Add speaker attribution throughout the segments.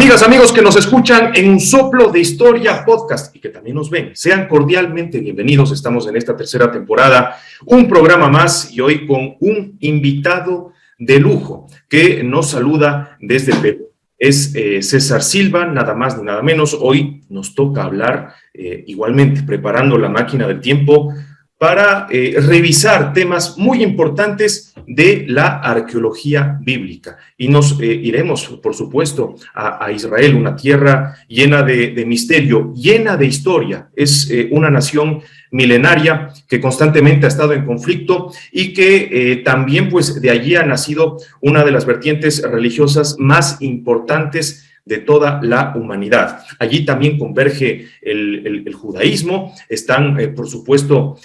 Speaker 1: Amigas, amigos que nos escuchan en Un Soplo de Historia Podcast y que también nos ven, sean cordialmente bienvenidos. Estamos en esta tercera temporada, un programa más y hoy con un invitado de lujo que nos saluda desde Perú. Es César Silva, nada más ni nada menos. Hoy nos toca hablar igualmente, preparando la máquina del tiempo para revisar temas muy importantes de la arqueología bíblica. Y nos iremos, por supuesto, a Israel, una tierra llena de misterio, llena de historia. Es una nación milenaria que constantemente ha estado en conflicto y que también, pues, de allí ha nacido una de las vertientes religiosas más importantes de toda la humanidad. Allí también converge el judaísmo, están, por supuesto,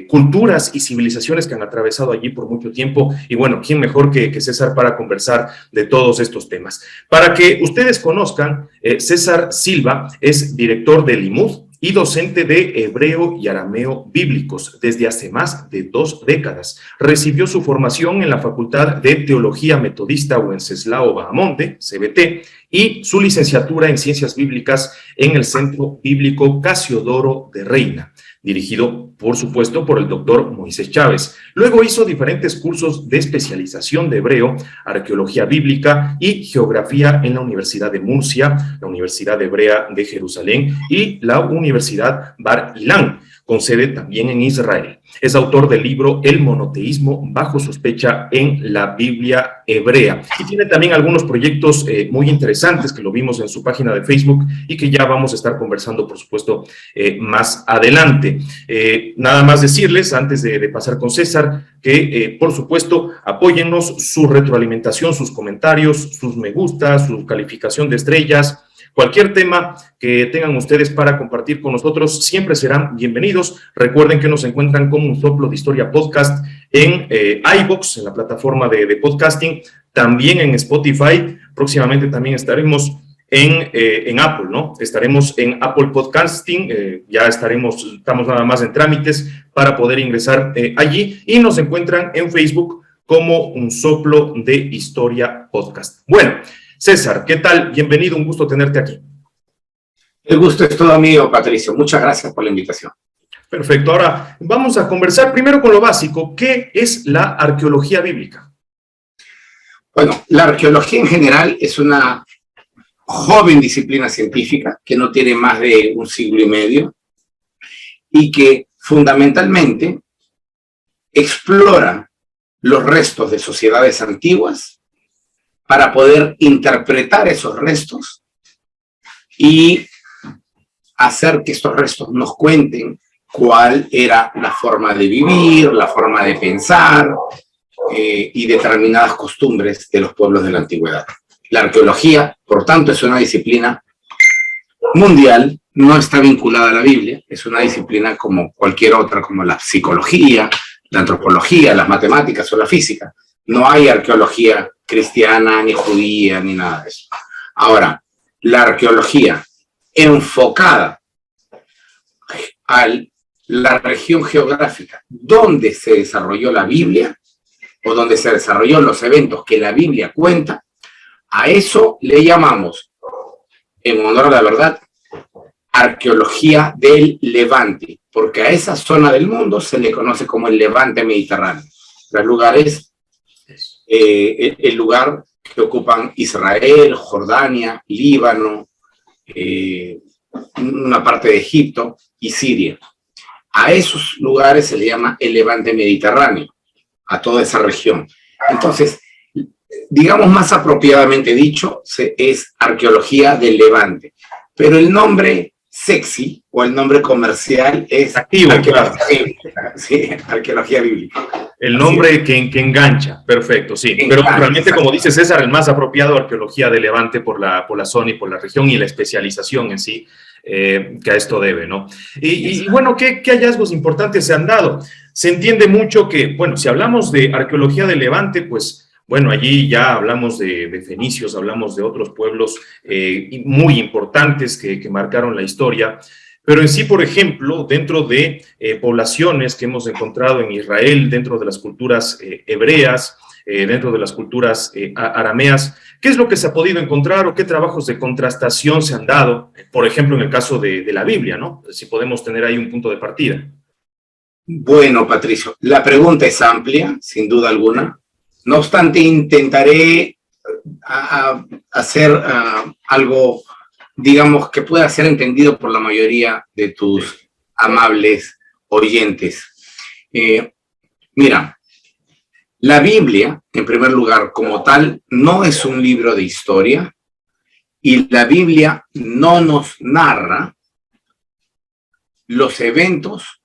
Speaker 1: culturas y civilizaciones que han atravesado allí por mucho tiempo, y bueno, ¿quién mejor que César para conversar de todos estos temas? Para que ustedes conozcan, César Silva es director del Limud y docente de hebreo y arameo bíblicos desde hace más de 2 décadas. Recibió su formación en la Facultad de Teología Metodista Wenceslao Bahamonde, CBT, y su licenciatura en Ciencias Bíblicas en el Centro Bíblico Casiodoro de Reina, dirigido, por supuesto, por el doctor Moisés Chávez. Luego hizo diferentes cursos de especialización de hebreo, arqueología bíblica y geografía en la Universidad de Murcia, la Universidad Hebrea de Jerusalén y la Universidad Bar Ilan, con sede también en Israel. Es autor del libro El monoteísmo bajo sospecha en la Biblia hebrea. Y tiene también algunos proyectos muy interesantes que lo vimos en su página de Facebook y que ya vamos a estar conversando, por supuesto, más adelante. Nada más decirles, antes de pasar con César, que, por supuesto, apóyennos, su retroalimentación, sus comentarios, sus me gusta, su calificación de estrellas. Cualquier tema que tengan ustedes para compartir con nosotros siempre serán bienvenidos. Recuerden que nos encuentran como Un Soplo de Historia Podcast en iVoox, en la plataforma de podcasting, también en Spotify. Próximamente también estaremos en Apple, ¿no? Estaremos en Apple Podcasting, ya estamos nada más en trámites para poder ingresar allí, y nos encuentran en Facebook como Un Soplo de Historia Podcast. Bueno, César, ¿qué tal? Bienvenido, un gusto tenerte aquí.
Speaker 2: El gusto es todo mío, Patricio. Muchas gracias por la invitación.
Speaker 1: Perfecto. Ahora vamos a conversar primero con lo básico. ¿Qué es la arqueología bíblica?
Speaker 2: Bueno, la arqueología en general es una joven disciplina científica que no tiene más de 1 siglo y medio y que fundamentalmente explora los restos de sociedades antiguas para poder interpretar esos restos y hacer que estos restos nos cuenten cuál era la forma de vivir, la forma de pensar y determinadas costumbres de los pueblos de la antigüedad. La arqueología, por tanto, es una disciplina mundial, no está vinculada a la Biblia, es una disciplina como cualquier otra, como la psicología, la antropología, las matemáticas o la física. No hay arqueología cristiana, ni judía, ni nada de eso. Ahora, la arqueología enfocada a la región geográfica donde se desarrolló la Biblia o donde se desarrollaron los eventos que la Biblia cuenta, a eso le llamamos, en honor a la verdad, arqueología del Levante, porque a esa zona del mundo se le conoce como el Levante Mediterráneo. Los lugares, el lugar que ocupan Israel, Jordania, Líbano, una parte de Egipto y Siria. A esos lugares se le llama el Levante Mediterráneo, a toda esa región. Entonces, digamos más apropiadamente dicho, es arqueología del Levante. Pero el nombre sexy o el nombre comercial es arqueología bíblica.
Speaker 1: El nombre que engancha, perfecto, sí. Pero realmente, como dice César, el más apropiado, arqueología de Levante por la zona y por la región y la especialización en sí que a esto debe, ¿no? Y bueno, ¿qué hallazgos importantes se han dado? Se entiende mucho que, bueno, si hablamos de arqueología de Levante, pues, bueno, allí ya hablamos de fenicios, hablamos de otros pueblos muy importantes que marcaron la historia. Pero en sí, por ejemplo, dentro de poblaciones que hemos encontrado en Israel, dentro de las culturas hebreas, dentro de las culturas arameas. ¿Qué es lo que se ha podido encontrar o qué trabajos de contrastación se han dado? Por ejemplo, en el caso de la Biblia, ¿no? Si podemos tener ahí un punto de partida.
Speaker 2: Bueno, Patricio, la pregunta es amplia, sin duda alguna. No obstante, intentaré hacer algo, digamos, que pueda ser entendido por la mayoría de tus amables oyentes. Mira, la Biblia, en primer lugar, como tal, no es un libro de historia y la Biblia no nos narra los eventos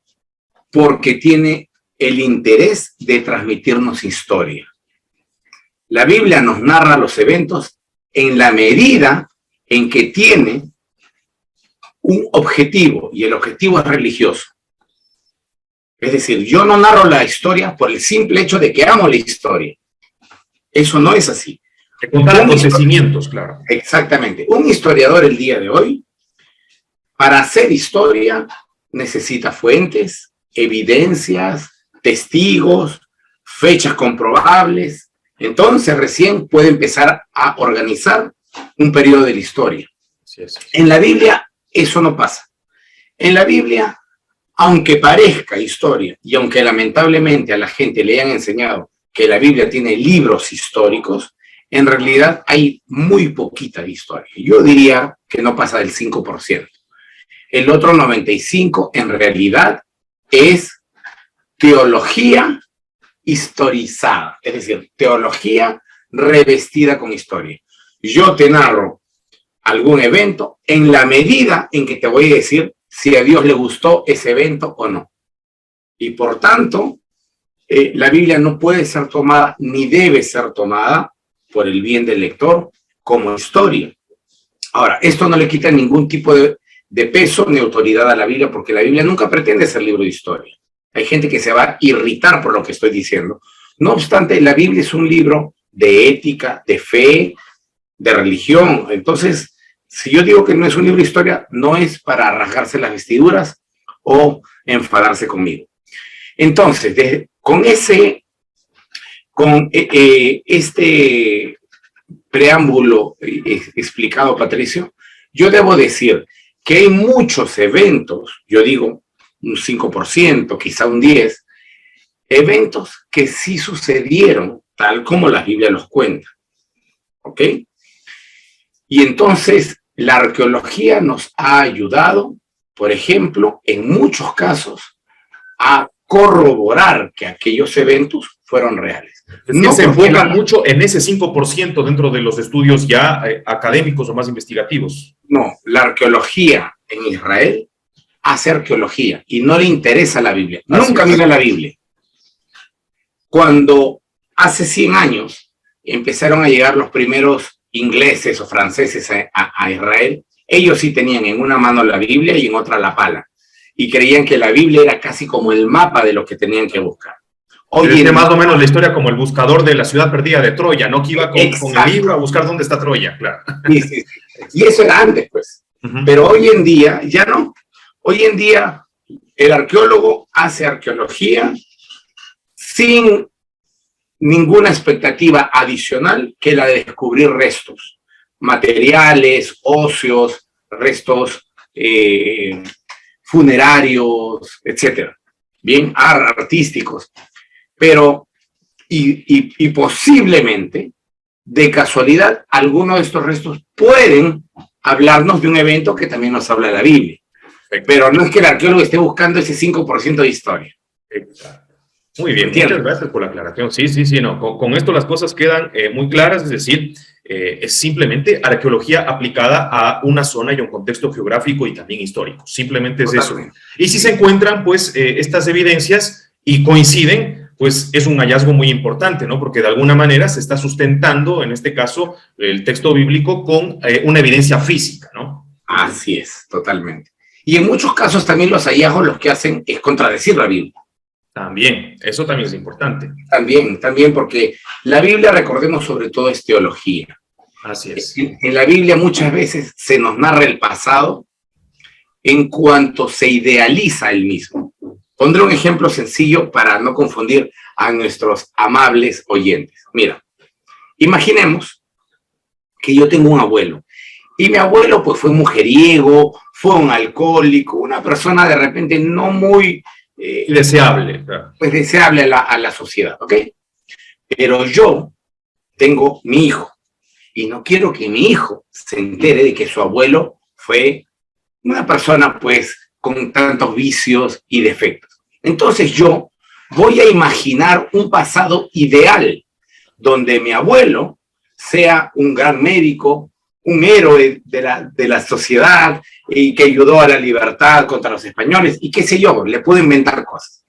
Speaker 2: porque tiene el interés de transmitirnos historia. La Biblia nos narra los eventos en la medida en que tiene un objetivo, y el objetivo es religioso. Es decir, yo no narro la historia por el simple hecho de que amo la historia. Eso no es así.
Speaker 1: De contar acontecimientos, claro.
Speaker 2: Exactamente. Un historiador el día de hoy, para hacer historia, necesita fuentes, evidencias, testigos, fechas comprobables. Entonces recién puede empezar a organizar un periodo de la historia.
Speaker 1: Sí, sí.
Speaker 2: En la Biblia eso no pasa. En la Biblia, aunque parezca historia y aunque lamentablemente a la gente le hayan enseñado que la Biblia tiene libros históricos, en realidad hay muy poquita de historia. Yo diría que no pasa del 5%. El otro 95% en realidad es teología historizada, es decir, teología revestida con historia. Yo te narro algún evento en la medida en que te voy a decir si a Dios le gustó ese evento o no. Y por tanto, la Biblia no puede ser tomada ni debe ser tomada por el bien del lector como historia. Ahora, esto no le quita ningún tipo de peso ni autoridad a la Biblia, porque la Biblia nunca pretende ser libro de historia. Hay gente que se va a irritar por lo que estoy diciendo. No obstante, la Biblia es un libro de ética, de fe, de religión. Entonces, si yo digo que no es un libro de historia, no es para rasgarse las vestiduras o enfadarse conmigo. Entonces, con este preámbulo explicado, Patricio, yo debo decir que hay muchos eventos, yo digo un 5%, quizá un 10%, eventos que sí sucedieron tal como la Biblia los cuenta. ¿Ok? Y entonces la arqueología nos ha ayudado, por ejemplo, en muchos casos, a corroborar que aquellos eventos fueron reales.
Speaker 1: No se enfoca mucho en ese 5% dentro de los estudios ya académicos o más investigativos.
Speaker 2: No, la arqueología en Israel hace arqueología y no le interesa la Biblia. Nunca mira la Biblia. Cuando hace 100 años empezaron a llegar los primeros ingleses o franceses a Israel, ellos sí tenían en una mano la Biblia y en otra la pala. Y creían que la Biblia era casi como el mapa de lo que tenían que buscar.
Speaker 1: Hoy es más o menos la historia como el buscador de la ciudad perdida de Troya, ¿no? Que iba con el libro a buscar dónde está Troya, claro.
Speaker 2: Sí, sí, sí. Y eso era antes, pues. Pero hoy en día ya no. Hoy en día el arqueólogo hace arqueología sin ninguna expectativa adicional que la de descubrir restos materiales, óseos, restos funerarios, etcétera. Bien, artísticos. Pero, y posiblemente, de casualidad, algunos de estos restos pueden hablarnos de un evento que también nos habla la Biblia. Pero no es que el arqueólogo esté buscando ese 5% de historia.
Speaker 1: Exacto. Muy bien, muchas gracias por la aclaración. Sí, sí, sí, no. Con esto las cosas quedan muy claras, es decir, es simplemente arqueología aplicada a una zona y a un contexto geográfico y también histórico. Simplemente es eso. Y si se encuentran, pues, estas evidencias y coinciden, pues es un hallazgo muy importante, ¿no? Porque de alguna manera se está sustentando, en este caso, el texto bíblico con una evidencia física, ¿no?
Speaker 2: Así es, totalmente. Y en muchos casos también los hallazgos lo que hacen es contradecir la Biblia.
Speaker 1: También, eso también es importante.
Speaker 2: También, porque la Biblia, recordemos, sobre todo es teología.
Speaker 1: Así es.
Speaker 2: En la Biblia muchas veces se nos narra el pasado en cuanto se idealiza el mismo. Pondré un ejemplo sencillo para no confundir a nuestros amables oyentes. Mira, imaginemos que yo tengo un abuelo y mi abuelo pues fue mujeriego, fue un alcohólico, una persona de repente no muy
Speaker 1: deseable, claro.
Speaker 2: Pues deseable a la sociedad, ¿ok? Pero yo tengo mi hijo y no quiero que mi hijo se entere de que su abuelo fue una persona pues con tantos vicios y defectos. Entonces yo voy a imaginar un pasado ideal donde mi abuelo sea un gran médico, un héroe de la sociedad y que ayudó a la libertad contra los españoles y qué sé yo, le puedo inventar cosas.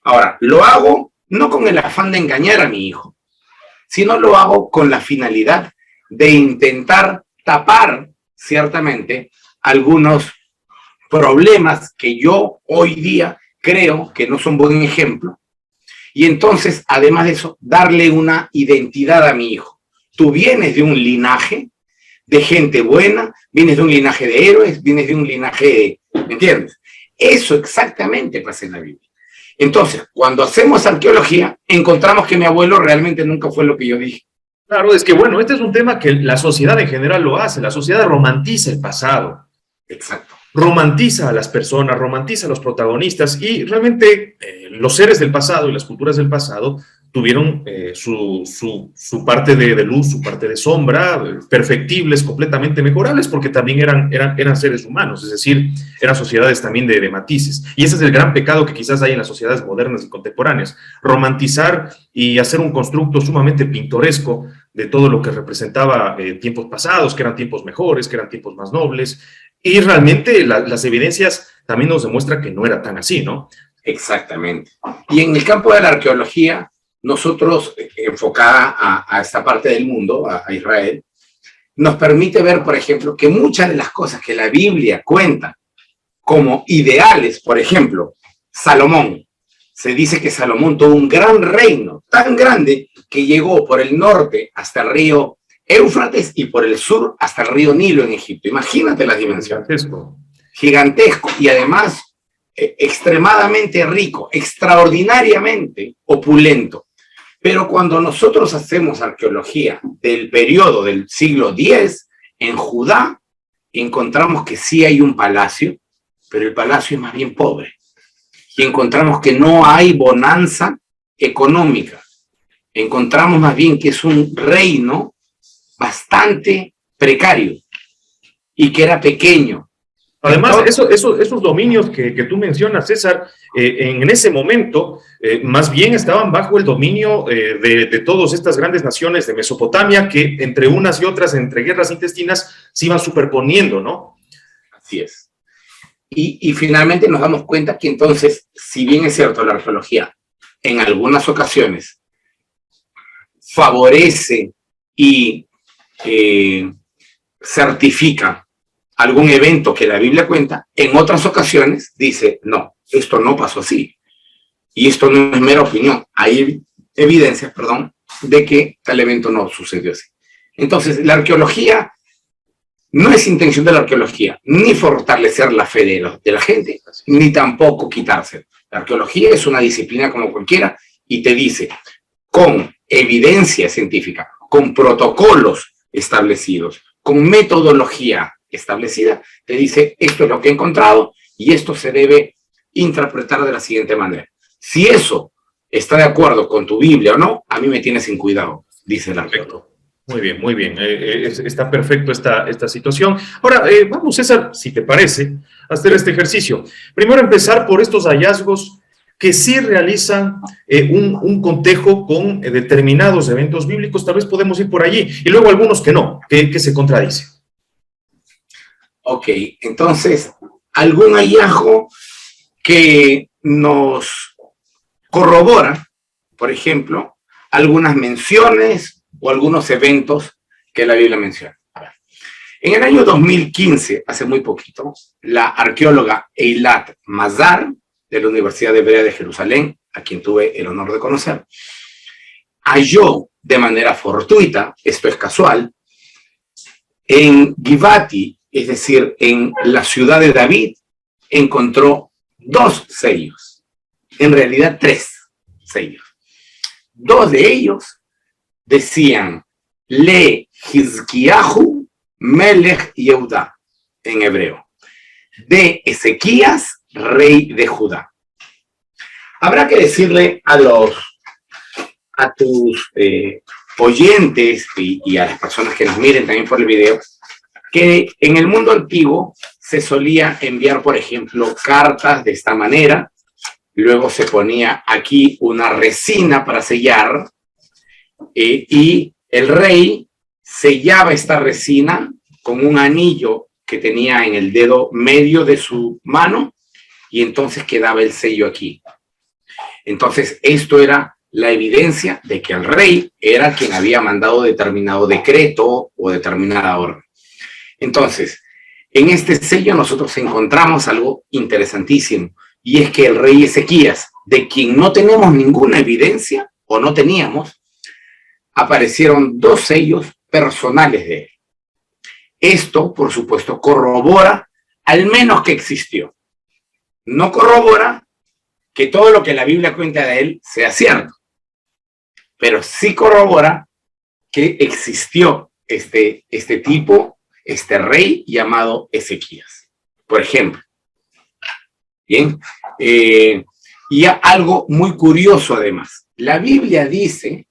Speaker 2: Ahora, lo hago no con el afán de engañar a mi hijo, sino lo hago con la finalidad de intentar tapar ciertamente algunos problemas que yo hoy día creo que no son buen ejemplo. Y entonces, además de eso, darle una identidad a mi hijo. Tú vienes de un linaje de gente buena, vienes de un linaje de héroes, vienes de un linaje de... ¿Me entiendes? Eso exactamente pasa en la Biblia. Entonces, cuando hacemos arqueología, encontramos que mi abuelo realmente nunca fue lo que yo dije.
Speaker 1: Claro, es que bueno, este es un tema que la sociedad en general lo hace. La sociedad romantiza el pasado.
Speaker 2: Exacto.
Speaker 1: Romantiza a las personas, romantiza a los protagonistas y realmente los seres del pasado y las culturas del pasado tuvieron su parte de luz, su parte de sombra, perfectibles, completamente mejorables, porque también eran seres humanos, es decir, eran sociedades también de matices. Y ese es el gran pecado que quizás hay en las sociedades modernas y contemporáneas, romantizar y hacer un constructo sumamente pintoresco de todo lo que representaba tiempos pasados, que eran tiempos mejores, que eran tiempos más nobles, y realmente las evidencias también nos demuestran que no era tan así, ¿no?
Speaker 2: Exactamente. Y en el campo de la arqueología, nosotros, enfocada a esta parte del mundo, a Israel, nos permite ver, por ejemplo, que muchas de las cosas que la Biblia cuenta como ideales, por ejemplo, Salomón, se dice que Salomón tuvo un gran reino, tan grande que llegó por el norte hasta el río Éufrates y por el sur hasta el río Nilo en Egipto. Imagínate las dimensiones.
Speaker 1: Gigantesco.
Speaker 2: Gigantesco y además extremadamente rico, extraordinariamente opulento. Pero cuando nosotros hacemos arqueología del periodo del siglo X en Judá, encontramos que sí hay un palacio, pero el palacio es más bien pobre. Y encontramos que no hay bonanza económica. Encontramos más bien que es un reino bastante precario y que era pequeño.
Speaker 1: Además, esos dominios que tú mencionas, César, en ese momento, más bien estaban bajo el dominio de todas estas grandes naciones de Mesopotamia, que entre unas y otras, entre guerras intestinas, se iban superponiendo, ¿no?
Speaker 2: Así es. Y finalmente nos damos cuenta que entonces, si bien es cierto, la arqueología en algunas ocasiones favorece y certifica algún evento que la Biblia cuenta, en otras ocasiones dice, no, esto no pasó así. Y esto no es mera opinión. Hay evidencias, de que tal evento no sucedió así. Entonces, la arqueología no es intención de la arqueología ni fortalecer la fe de la gente, ni tampoco quitarse. La arqueología es una disciplina como cualquiera y te dice, con evidencia científica, con protocolos establecidos, con metodología establecida, te dice esto es lo que he encontrado y esto se debe interpretar de la siguiente manera. Si eso está de acuerdo con tu Biblia o no, a mí me tienes sin cuidado, dice el arqueólogo.
Speaker 1: Muy bien, muy bien. Está perfecto esta situación. Ahora, vamos, César, si te parece, a hacer este ejercicio. Primero empezar por estos hallazgos que sí realizan un cotejo con determinados eventos bíblicos. Tal vez podemos ir por allí. Y luego algunos que no, que se contradicen.
Speaker 2: Ok, entonces, algún hallazgo que nos corrobora, por ejemplo, algunas menciones o algunos eventos que la Biblia menciona. En el año 2015, hace muy poquito, la arqueóloga Eilat Mazar, de la Universidad Hebrea de Jerusalén, a quien tuve el honor de conocer, halló de manera fortuita, esto es casual, en Givati, es decir, en la ciudad de David, encontró 2 sellos. en realidad 3 sellos. 2 de ellos decían Le Hizkiyahu Melech Yehuda en hebreo, de Ezequías, rey de Judá. Habrá que decirle a tus oyentes y a las personas que nos miren también por el video, que en el mundo antiguo se solía enviar, por ejemplo, cartas de esta manera, luego se ponía aquí una resina para sellar, y el rey sellaba esta resina con un anillo que tenía en el dedo medio de su mano, y entonces quedaba el sello aquí. Entonces, esto era la evidencia de que el rey era quien había mandado determinado decreto o determinada orden. Entonces, en este sello nosotros encontramos algo interesantísimo, y es que el rey Ezequías, de quien no tenemos ninguna evidencia, o no teníamos, aparecieron 2 sellos personales de él. Esto, por supuesto, corrobora al menos que existió. No corrobora que todo lo que la Biblia cuenta de él sea cierto, pero sí corrobora que existió este tipo, este rey llamado Ezequías, por ejemplo. Bien, y algo muy curioso además, la Biblia dice,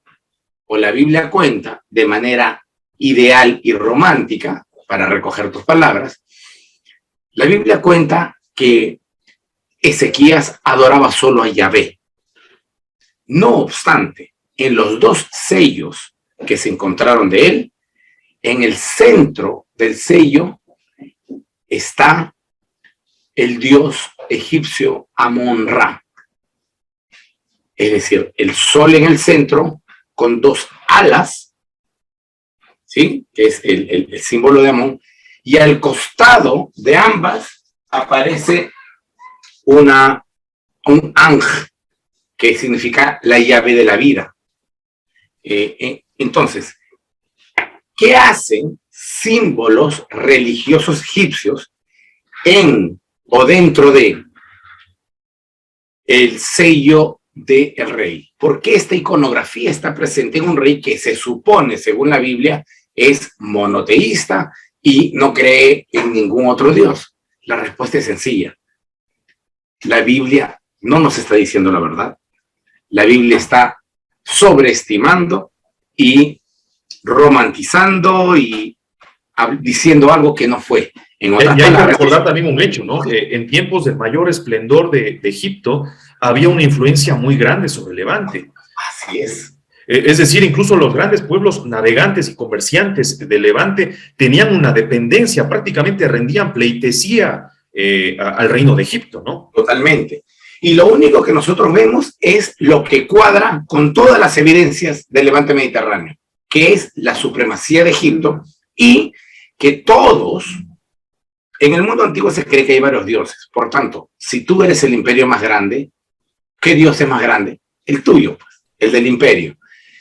Speaker 2: o la Biblia cuenta de manera ideal y romántica, para recoger tus palabras, la Biblia cuenta que Ezequías adoraba solo a Yahvé. No obstante, en los 2 sellos que se encontraron de él, en el centro del sello está el dios egipcio Amon-Ra. Es decir, el sol en el centro con 2 alas, ¿sí? Que es el símbolo de Amón, y al costado de ambas aparece un ángel, que significa la llave de la vida. Entonces, ¿qué hacen símbolos religiosos egipcios en o dentro de el sello del rey? ¿Por qué esta iconografía está presente en un rey que se supone, según la Biblia, es monoteísta y no cree en ningún otro dios? La respuesta es sencilla. La Biblia no nos está diciendo la verdad. La Biblia está sobreestimando y romantizando y diciendo algo que no fue. En otras
Speaker 1: y hay
Speaker 2: palabras,
Speaker 1: que recordar también un hecho, ¿no? En tiempos del mayor esplendor de Egipto, había una influencia muy grande sobre Levante.
Speaker 2: Así es.
Speaker 1: Es decir, incluso los grandes pueblos navegantes y comerciantes de Levante tenían una dependencia, prácticamente rendían pleitesía al reino de Egipto, ¿no?
Speaker 2: Totalmente. Y lo único que nosotros vemos es lo que cuadra con todas las evidencias del Levante Mediterráneo, que es la supremacía de Egipto, y que todos, en el mundo antiguo se cree que hay varios dioses. Por tanto, si tú eres el imperio más grande, ¿qué dios es más grande? El tuyo, pues, el del imperio.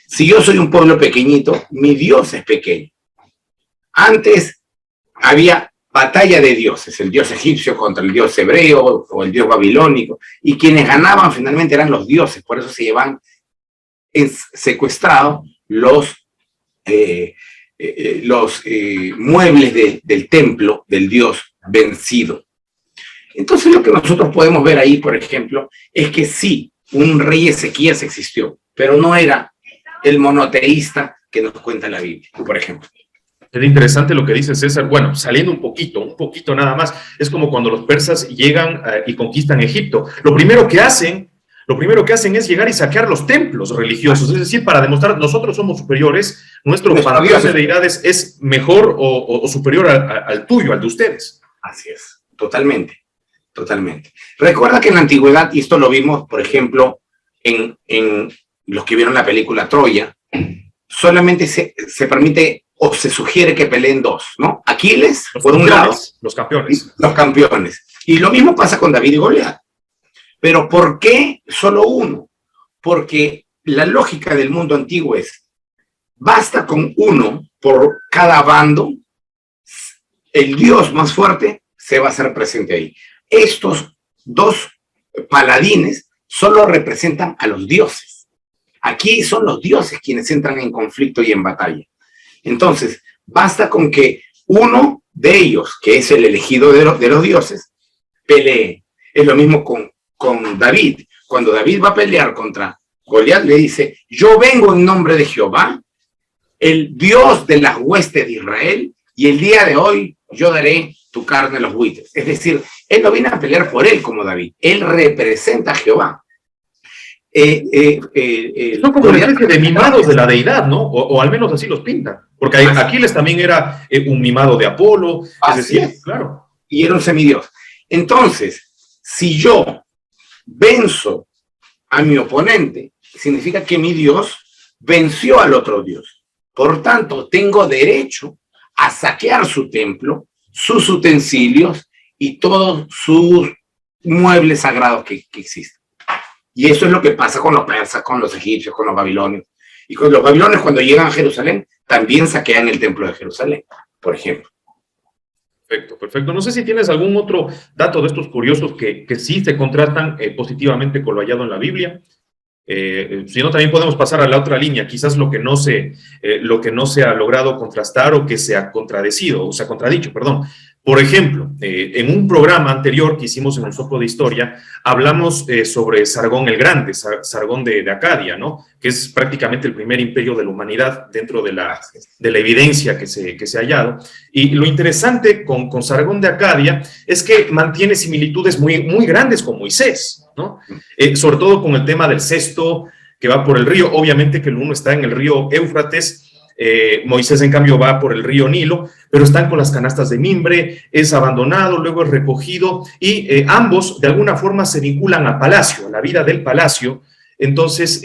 Speaker 2: Si yo soy un pueblo pequeñito, mi dios es pequeño. Antes había batalla de dioses, el dios egipcio contra el dios hebreo o el dios babilónico, y quienes ganaban finalmente eran los dioses, por eso se llevan secuestrados los muebles del templo del dios vencido. Entonces lo que nosotros podemos ver ahí, por ejemplo, es que sí, un rey Ezequías existió, pero no era el monoteísta que nos cuenta la Biblia, por ejemplo.
Speaker 1: Es interesante lo que dice César. Bueno, saliendo un poquito nada más, es como cuando los persas llegan y conquistan Egipto. Lo primero que hacen es llegar y saquear los templos religiosos, es decir, para demostrar nosotros somos superiores, nuestro panteón de deidades es mejor o superior al tuyo, al de ustedes.
Speaker 2: Así es, totalmente, totalmente. Recuerda que en la antigüedad, y esto lo vimos, por ejemplo, en los que vieron la película Troya, solamente se permite o se sugiere que peleen 2, ¿no? Aquiles, por un lado.
Speaker 1: Los campeones.
Speaker 2: Los campeones. Y lo mismo pasa con David y Goliat. Pero ¿por qué solo uno? Porque la lógica del mundo antiguo es, basta con uno por cada bando, el dios más fuerte se va a hacer presente ahí. Estos 2 paladines solo representan a los dioses. Aquí son los dioses quienes entran en conflicto y en batalla. Entonces, basta con que uno de ellos, que es el elegido de los dioses, pelee. Es lo mismo con David. Cuando David va a pelear contra Goliat, le dice, yo vengo en nombre de Jehová, el Dios de las huestes de Israel, y el día de hoy yo daré tu carne a los buitres. Es decir, él no viene a pelear por él como David, él representa a Jehová.
Speaker 1: Son como una especie de mimados de la deidad, ¿no? O al menos así los pintan. Porque Aquiles también era un mimado de Apolo, es decir, claro.
Speaker 2: Y era un semidios. Entonces, si yo venzo a mi oponente, significa que mi Dios venció al otro Dios. Por tanto, tengo derecho a saquear su templo, sus utensilios y todos sus muebles sagrados que existen. Y eso es lo que pasa con los persas, con los egipcios, con los babilonios. Y con los babilonios, cuando llegan a Jerusalén, también saquean el templo de Jerusalén, por ejemplo.
Speaker 1: Perfecto, perfecto. No sé si tienes algún otro dato de estos curiosos que sí se contrastan positivamente con lo hallado en la Biblia. Si no, también podemos pasar a la otra línea, quizás lo que no se ha logrado contrastar o que se ha contradicho, perdón. Por ejemplo, en un programa anterior que hicimos en el Soplo de Historia, hablamos sobre Sargón el Grande, Sargón de Acadia, ¿no? Que es prácticamente el primer imperio de la humanidad dentro de la evidencia que se ha hallado. Y lo interesante con Sargón de Acadia es que mantiene similitudes muy, muy grandes con Moisés, ¿no? Sobre todo con el tema del cesto que va por el río. Obviamente que el uno está en el río Éufrates, Moisés en cambio va por el río Nilo, pero están con las canastas de mimbre, es abandonado, luego es recogido y ambos de alguna forma se vinculan al palacio, a la vida del palacio. Entonces,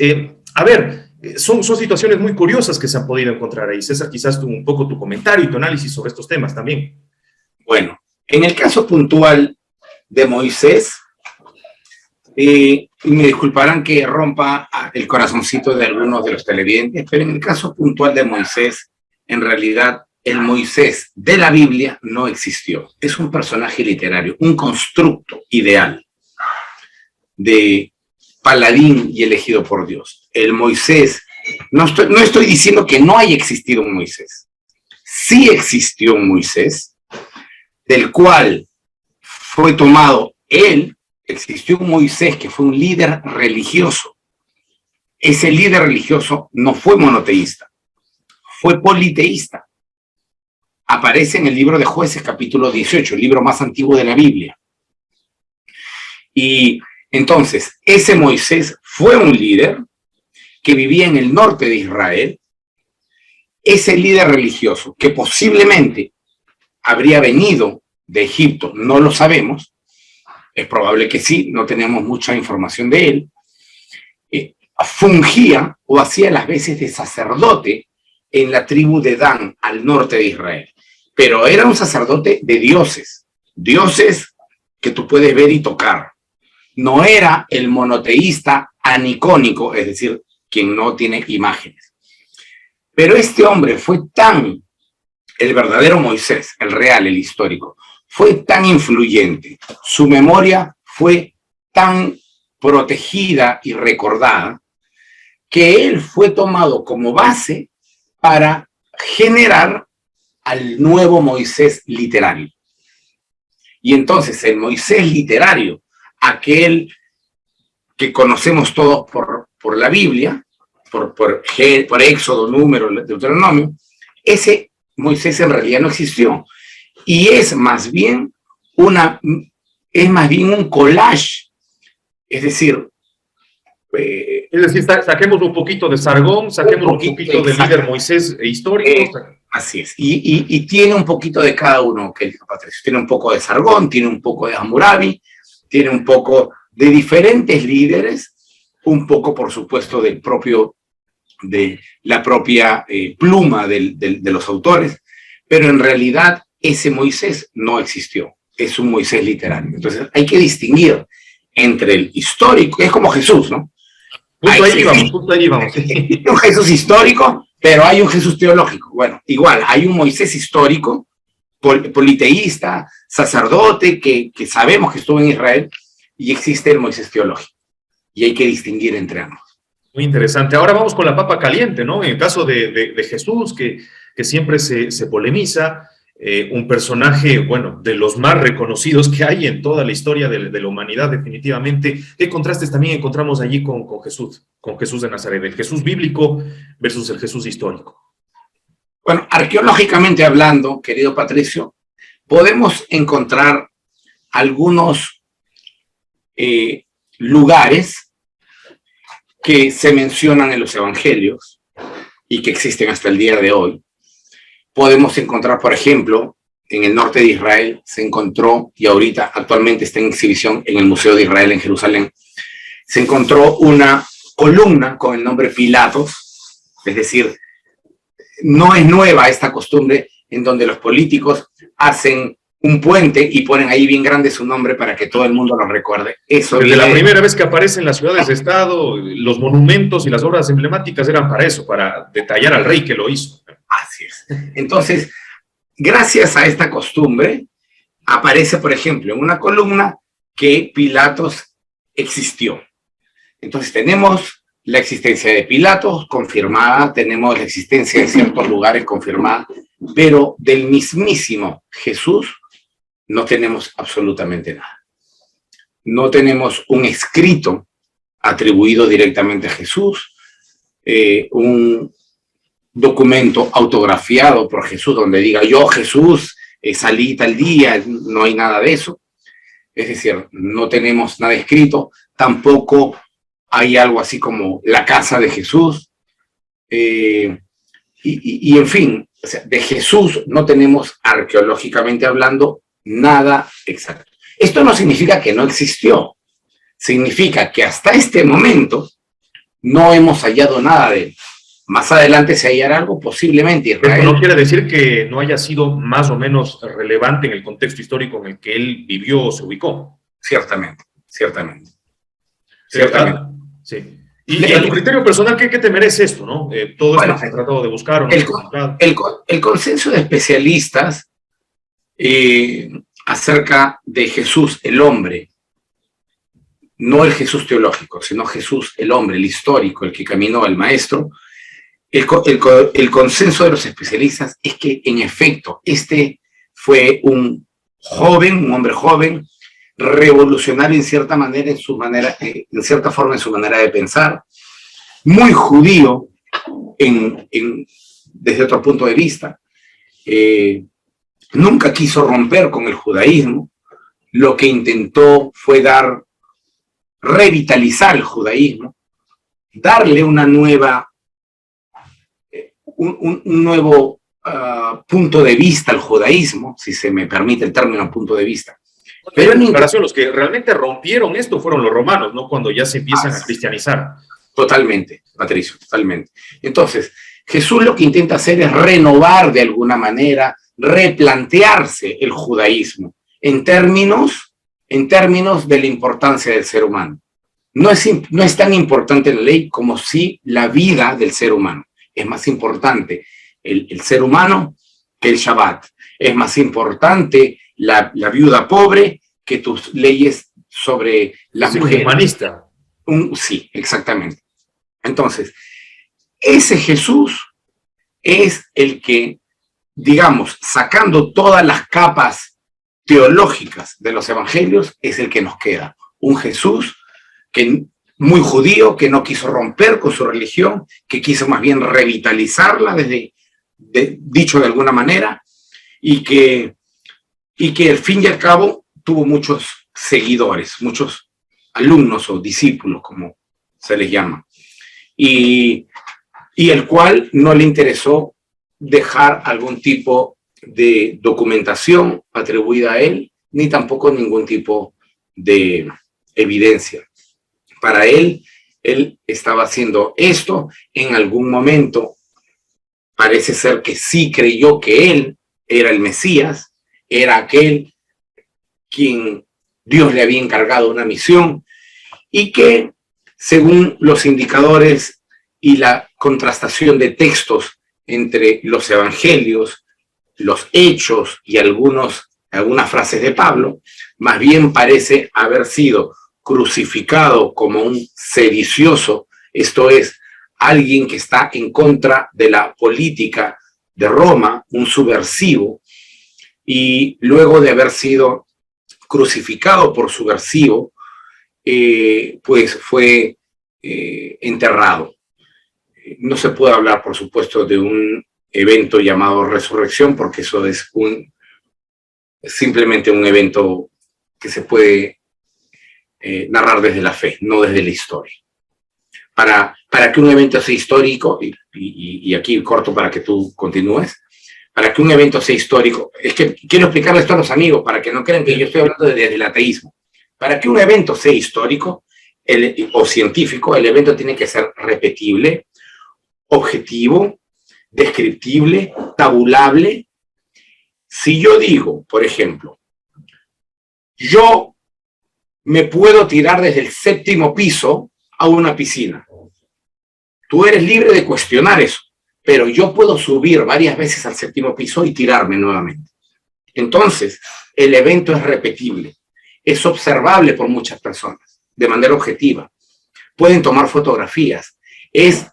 Speaker 1: son situaciones muy curiosas que se han podido encontrar ahí. César, quizás un poco tu comentario y tu análisis sobre estos temas también.
Speaker 2: Bueno, en el caso puntual de Moisés, y me disculparán que rompa el corazoncito de algunos de los televidentes, pero en el caso puntual de Moisés, en realidad el Moisés de la Biblia no existió. Es un personaje literario, un constructo ideal de paladín y elegido por Dios. El Moisés, no estoy diciendo que no haya existido un Moisés. Sí existió un Moisés, del cual fue tomado él. Existió un Moisés que fue un líder religioso. Ese líder religioso no fue monoteísta, fue politeísta. Aparece en el libro de Jueces, capítulo 18, el libro más antiguo de la Biblia. Y entonces, ese Moisés fue un líder que vivía en el norte de Israel. Ese líder religioso, que posiblemente habría venido de Egipto, no lo sabemos. Es probable que sí, no tenemos mucha información de él. Fungía o hacía las veces de sacerdote en la tribu de Dan, al norte de Israel. Pero era un sacerdote de dioses, dioses que tú puedes ver y tocar. No era el monoteísta anicónico, es decir, quien no tiene imágenes. Pero este hombre fue el verdadero Moisés, el real, el histórico, fue tan influyente, su memoria fue tan protegida y recordada, que él fue tomado como base para generar al nuevo Moisés literario. Y entonces el Moisés literario, aquel que conocemos todos por la Biblia, por Éxodo, Número, Deuteronomio, ese Moisés en realidad no existió. Y es más bien un collage, es decir,
Speaker 1: saquemos un poquito de Sargón, saquemos un poquito del líder Moisés histórico.
Speaker 2: Así es, y tiene un poquito de cada uno, que Patricio. Tiene un poco de Sargón, tiene un poco de Hammurabi, tiene un poco de diferentes líderes, un poco, por supuesto, de la propia pluma de los autores, pero en realidad ese Moisés no existió, es un Moisés literario. Entonces hay que distinguir entre el histórico, es como Jesús, ¿no?
Speaker 1: Justo ahí vamos.
Speaker 2: Hay un Jesús histórico, pero hay un Jesús teológico. Bueno, igual, hay un Moisés histórico, politeísta, sacerdote, que sabemos que estuvo en Israel, y existe el Moisés teológico. y hay que distinguir entre ambos.
Speaker 1: Muy interesante. Ahora vamos con la papa caliente, ¿no? En el caso de Jesús, que siempre se polemiza, un personaje, bueno, de los más reconocidos que hay en toda la historia de la humanidad, definitivamente. ¿Qué contrastes también encontramos allí con Jesús de Nazaret, el Jesús bíblico versus el Jesús histórico?
Speaker 2: Bueno, arqueológicamente hablando, querido Patricio, podemos encontrar algunos lugares que se mencionan en los evangelios y que existen hasta el día de hoy. Podemos encontrar, por ejemplo, en el norte de Israel se encontró, y ahorita actualmente está en exhibición en el Museo de Israel en Jerusalén, se encontró una columna con el nombre Pilatos, es decir, no es nueva esta costumbre en donde los políticos hacen un puente y ponen ahí bien grande su nombre para que todo el mundo lo recuerde. Eso
Speaker 1: desde la primera vez que aparece en las ciudades de Estado, los monumentos y las obras emblemáticas eran para eso, para detallar al rey que lo hizo.
Speaker 2: Así es. Entonces, gracias a esta costumbre, aparece, por ejemplo, en una columna que Pilatos existió. Entonces, tenemos la existencia de Pilatos confirmada, tenemos la existencia de ciertos lugares confirmada, pero del mismísimo Jesús no tenemos absolutamente nada. No tenemos un escrito atribuido directamente a Jesús, un documento autografiado por Jesús donde diga yo Jesús salí tal día, no hay nada de eso. Es decir, no tenemos nada escrito, tampoco hay algo así como la casa de Jesús, y en fin, o sea, de Jesús no tenemos arqueológicamente hablando nada exacto. Esto no significa que no existió, significa que hasta este momento no hemos hallado nada de él. Más adelante se hallará algo, posiblemente Israel.
Speaker 1: Pero no quiere decir que no haya sido más o menos relevante en el contexto histórico en el que él vivió o se ubicó.
Speaker 2: Ciertamente.
Speaker 1: Sí. Y a tu criterio personal, ¿qué te merece esto, no? Todo esto que se ha tratado de buscar. ¿O no?
Speaker 2: El consenso de especialistas acerca de Jesús, el hombre, no el Jesús teológico, sino Jesús, el hombre, el histórico, el que caminó, el maestro, el consenso de los especialistas es que, en efecto, este fue un hombre joven, revolucionario en cierta manera, en cierta forma en su manera de pensar, muy judío desde otro punto de vista. Nunca quiso romper con el judaísmo, lo que intentó fue revitalizar el judaísmo, darle una nueva, un nuevo punto de vista al judaísmo, si se me permite el término punto de vista.
Speaker 1: Pero en comparación, los que realmente rompieron esto fueron los romanos, ¿no? Cuando ya se empiezan a cristianizar.
Speaker 2: Totalmente, Patricio, totalmente. Entonces, Jesús lo que intenta hacer es renovar de alguna manera, replantearse el judaísmo en términos de la importancia del ser humano. No es tan importante la ley como si la vida del ser humano. Es más importante el ser humano que el Shabbat. Es más importante la viuda pobre que tus leyes sobre las mujeres.
Speaker 1: Humanista.
Speaker 2: Sí, exactamente. Entonces, ese Jesús es el que, digamos, sacando todas las capas teológicas de los evangelios, es el que nos queda. Un Jesús muy judío, que no quiso romper con su religión, que quiso más bien revitalizarla, dicho de alguna manera, y que al fin y al cabo tuvo muchos seguidores, muchos alumnos o discípulos, como se les llama, y el cual no le interesó dejar algún tipo de documentación atribuida a él, ni tampoco ningún tipo de evidencia. Para él estaba haciendo esto en algún momento. Parece ser que sí creyó que él era el Mesías, era aquel quien Dios le había encargado una misión, y que, según los indicadores y la contrastación de textos entre los evangelios, los hechos y algunas frases de Pablo, más bien parece haber sido crucificado como un sedicioso, esto es, alguien que está en contra de la política de Roma, un subversivo, y luego de haber sido crucificado por subversivo, pues fue enterrado. No se puede hablar, por supuesto, de un evento llamado resurrección, porque eso es simplemente un evento que se puede narrar desde la fe, no desde la historia. Para que un evento sea histórico, y aquí corto para que tú continúes, para que un evento sea histórico, es que quiero explicarle esto a los amigos, para que no crean que yo estoy hablando desde el ateísmo. Para que un evento sea histórico o científico, el evento tiene que ser repetible, objetivo, descriptible, tabulable. Si yo digo, por ejemplo, yo me puedo tirar desde el 7º piso a una piscina, tú eres libre de cuestionar eso, pero yo puedo subir varias veces al 7º piso y tirarme nuevamente. Entonces, el evento es repetible, es observable por muchas personas, de manera objetiva. Pueden tomar fotografías, es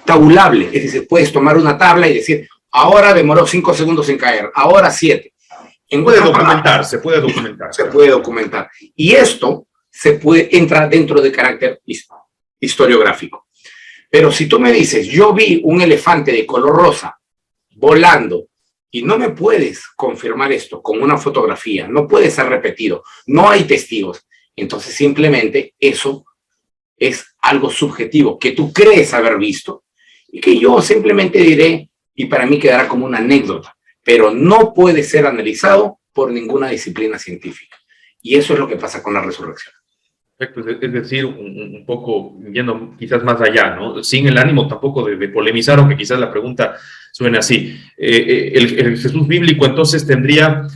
Speaker 2: tabulable, es decir, puedes tomar una tabla y decir, ahora demoró 5 segundos en caer, ahora 7.
Speaker 1: Se puede documentar.
Speaker 2: Se puede documentar. Y esto entra dentro de carácter historiográfico. Pero si tú me dices, yo vi un elefante de color rosa volando, y no me puedes confirmar esto con una fotografía, no puede ser repetido, no hay testigos, entonces simplemente eso es algo subjetivo que tú crees haber visto y que yo simplemente diré y para mí quedará como una anécdota, pero no puede ser analizado por ninguna disciplina científica. Y eso es lo que pasa con la resurrección.
Speaker 1: Perfecto, es decir, un poco yendo quizás más allá, ¿no? Sin el ánimo tampoco de polemizar, aunque quizás la pregunta suene así. El Jesús bíblico entonces tendría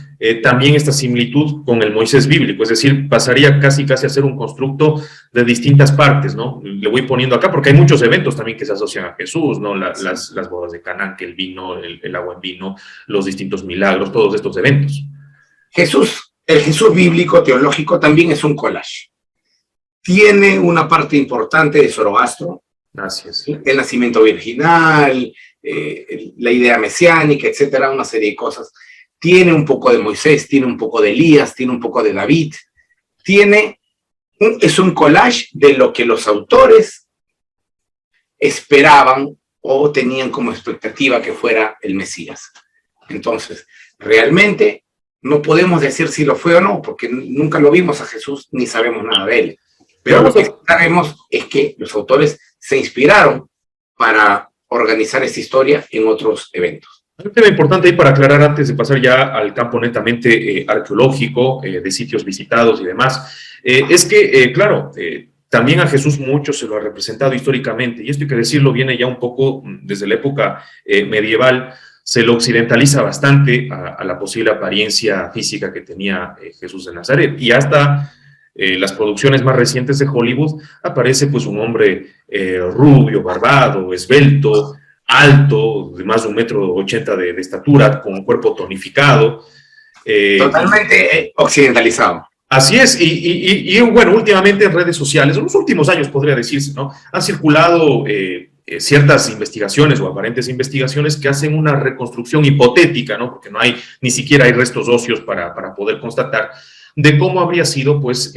Speaker 1: también esta similitud con el Moisés bíblico, es decir, pasaría casi a ser un constructo de distintas partes, ¿no? Le voy poniendo acá porque hay muchos eventos también que se asocian a Jesús, ¿no? Las bodas de Canaán, que el vino, el agua en vino, los distintos milagros, todos estos eventos.
Speaker 2: El Jesús bíblico teológico también es un collage. Tiene una parte importante de Zoroastro, el nacimiento virginal, la idea mesiánica, etcétera, una serie de cosas. Tiene un poco de Moisés, tiene un poco de Elías, tiene un poco de David. Es un collage de lo que los autores esperaban o tenían como expectativa que fuera el Mesías. Entonces, realmente no podemos decir si lo fue o no, porque nunca lo vimos a Jesús ni sabemos nada de él. Pero lo que sabemos es que los autores se inspiraron para organizar esta historia en otros eventos.
Speaker 1: Un tema importante ahí para aclarar antes de pasar ya al campo netamente arqueológico, de sitios visitados y demás, es que, claro, también a Jesús mucho se lo ha representado históricamente, y esto hay que decirlo, viene ya un poco desde la época medieval, se lo occidentaliza bastante a la posible apariencia física que tenía Jesús de Nazaret, y hasta las producciones más recientes de Hollywood aparece pues un hombre rubio, barbado, esbelto, alto, de más de 1,80 m de estatura, con un cuerpo tonificado.
Speaker 2: Totalmente occidentalizado.
Speaker 1: Así es, y bueno, últimamente en redes sociales, en los últimos años podría decirse, ¿no? Han circulado ciertas investigaciones o aparentes investigaciones que hacen una reconstrucción hipotética, ¿no? Porque no hay, ni siquiera hay restos óseos para poder constatar de cómo habría sido, pues,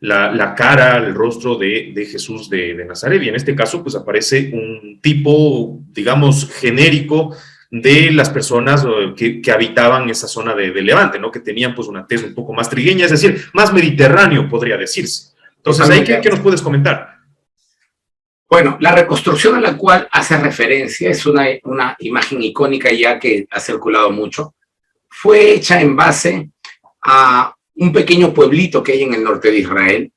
Speaker 1: la cara, el rostro de Jesús de Nazaret, y en este caso, pues, aparece un tipo, digamos, genérico de las personas que habitaban esa zona de Levante, ¿no? Que tenían, pues, una tez un poco más trigueña, es decir, más mediterráneo, podría decirse. Entonces, ahí, ¿qué nos puedes comentar?
Speaker 2: Bueno, la reconstrucción a la cual hace referencia es una imagen icónica ya que ha circulado mucho. Fue hecha en base a un pequeño pueblito que hay en el norte de Israel,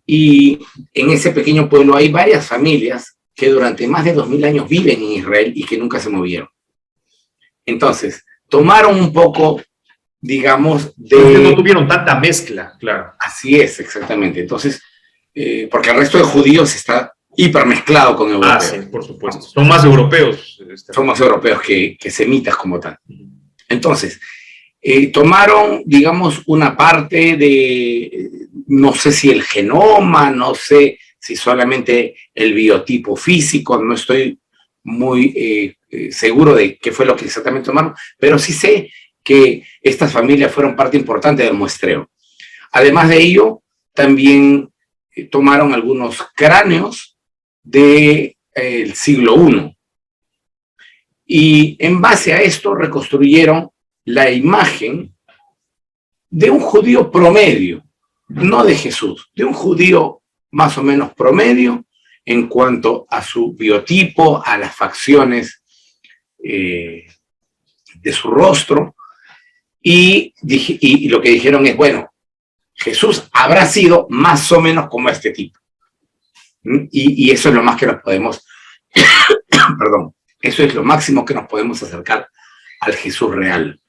Speaker 2: y en ese pequeño pueblo hay varias familias que durante más de 2000 años viven en Israel y que nunca se movieron. Entonces, tomaron un poco, digamos,
Speaker 1: porque no tuvieron tanta mezcla, claro.
Speaker 2: Así es, exactamente. Entonces, porque el resto de judíos está hipermezclado con europeos.
Speaker 1: Ah, sí, por supuesto. Son más europeos.
Speaker 2: Son más europeos que semitas como tal. Entonces, tomaron, digamos, una parte de no sé si el genoma, no sé si solamente el biotipo físico, no estoy muy seguro de qué fue lo que exactamente tomaron, pero sí sé que estas familias fueron parte importante del muestreo. Además de ello, también tomaron algunos cráneos del siglo I. Y en base a esto reconstruyeron la imagen de un judío promedio, no de Jesús, de un judío más o menos promedio en cuanto a su biotipo, a las facciones de su rostro, y lo que dijeron es, bueno, Jesús habrá sido más o menos como este tipo. Y eso es lo más que nos podemos, perdón, eso es lo máximo que nos podemos acercar al Jesús real.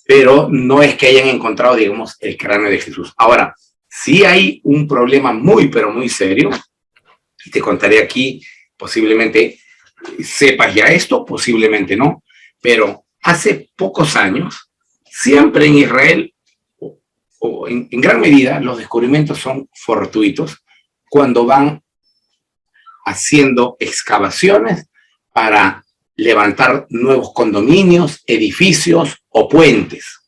Speaker 2: Pero no es que hayan encontrado, digamos, el cráneo de Jesús. Ahora, sí hay un problema muy, pero muy serio, y te contaré aquí, posiblemente sepas ya esto, posiblemente no, pero hace pocos años, siempre en Israel, o en gran medida, los descubrimientos son fortuitos cuando van haciendo excavaciones para levantar nuevos condominios, edificios o puentes.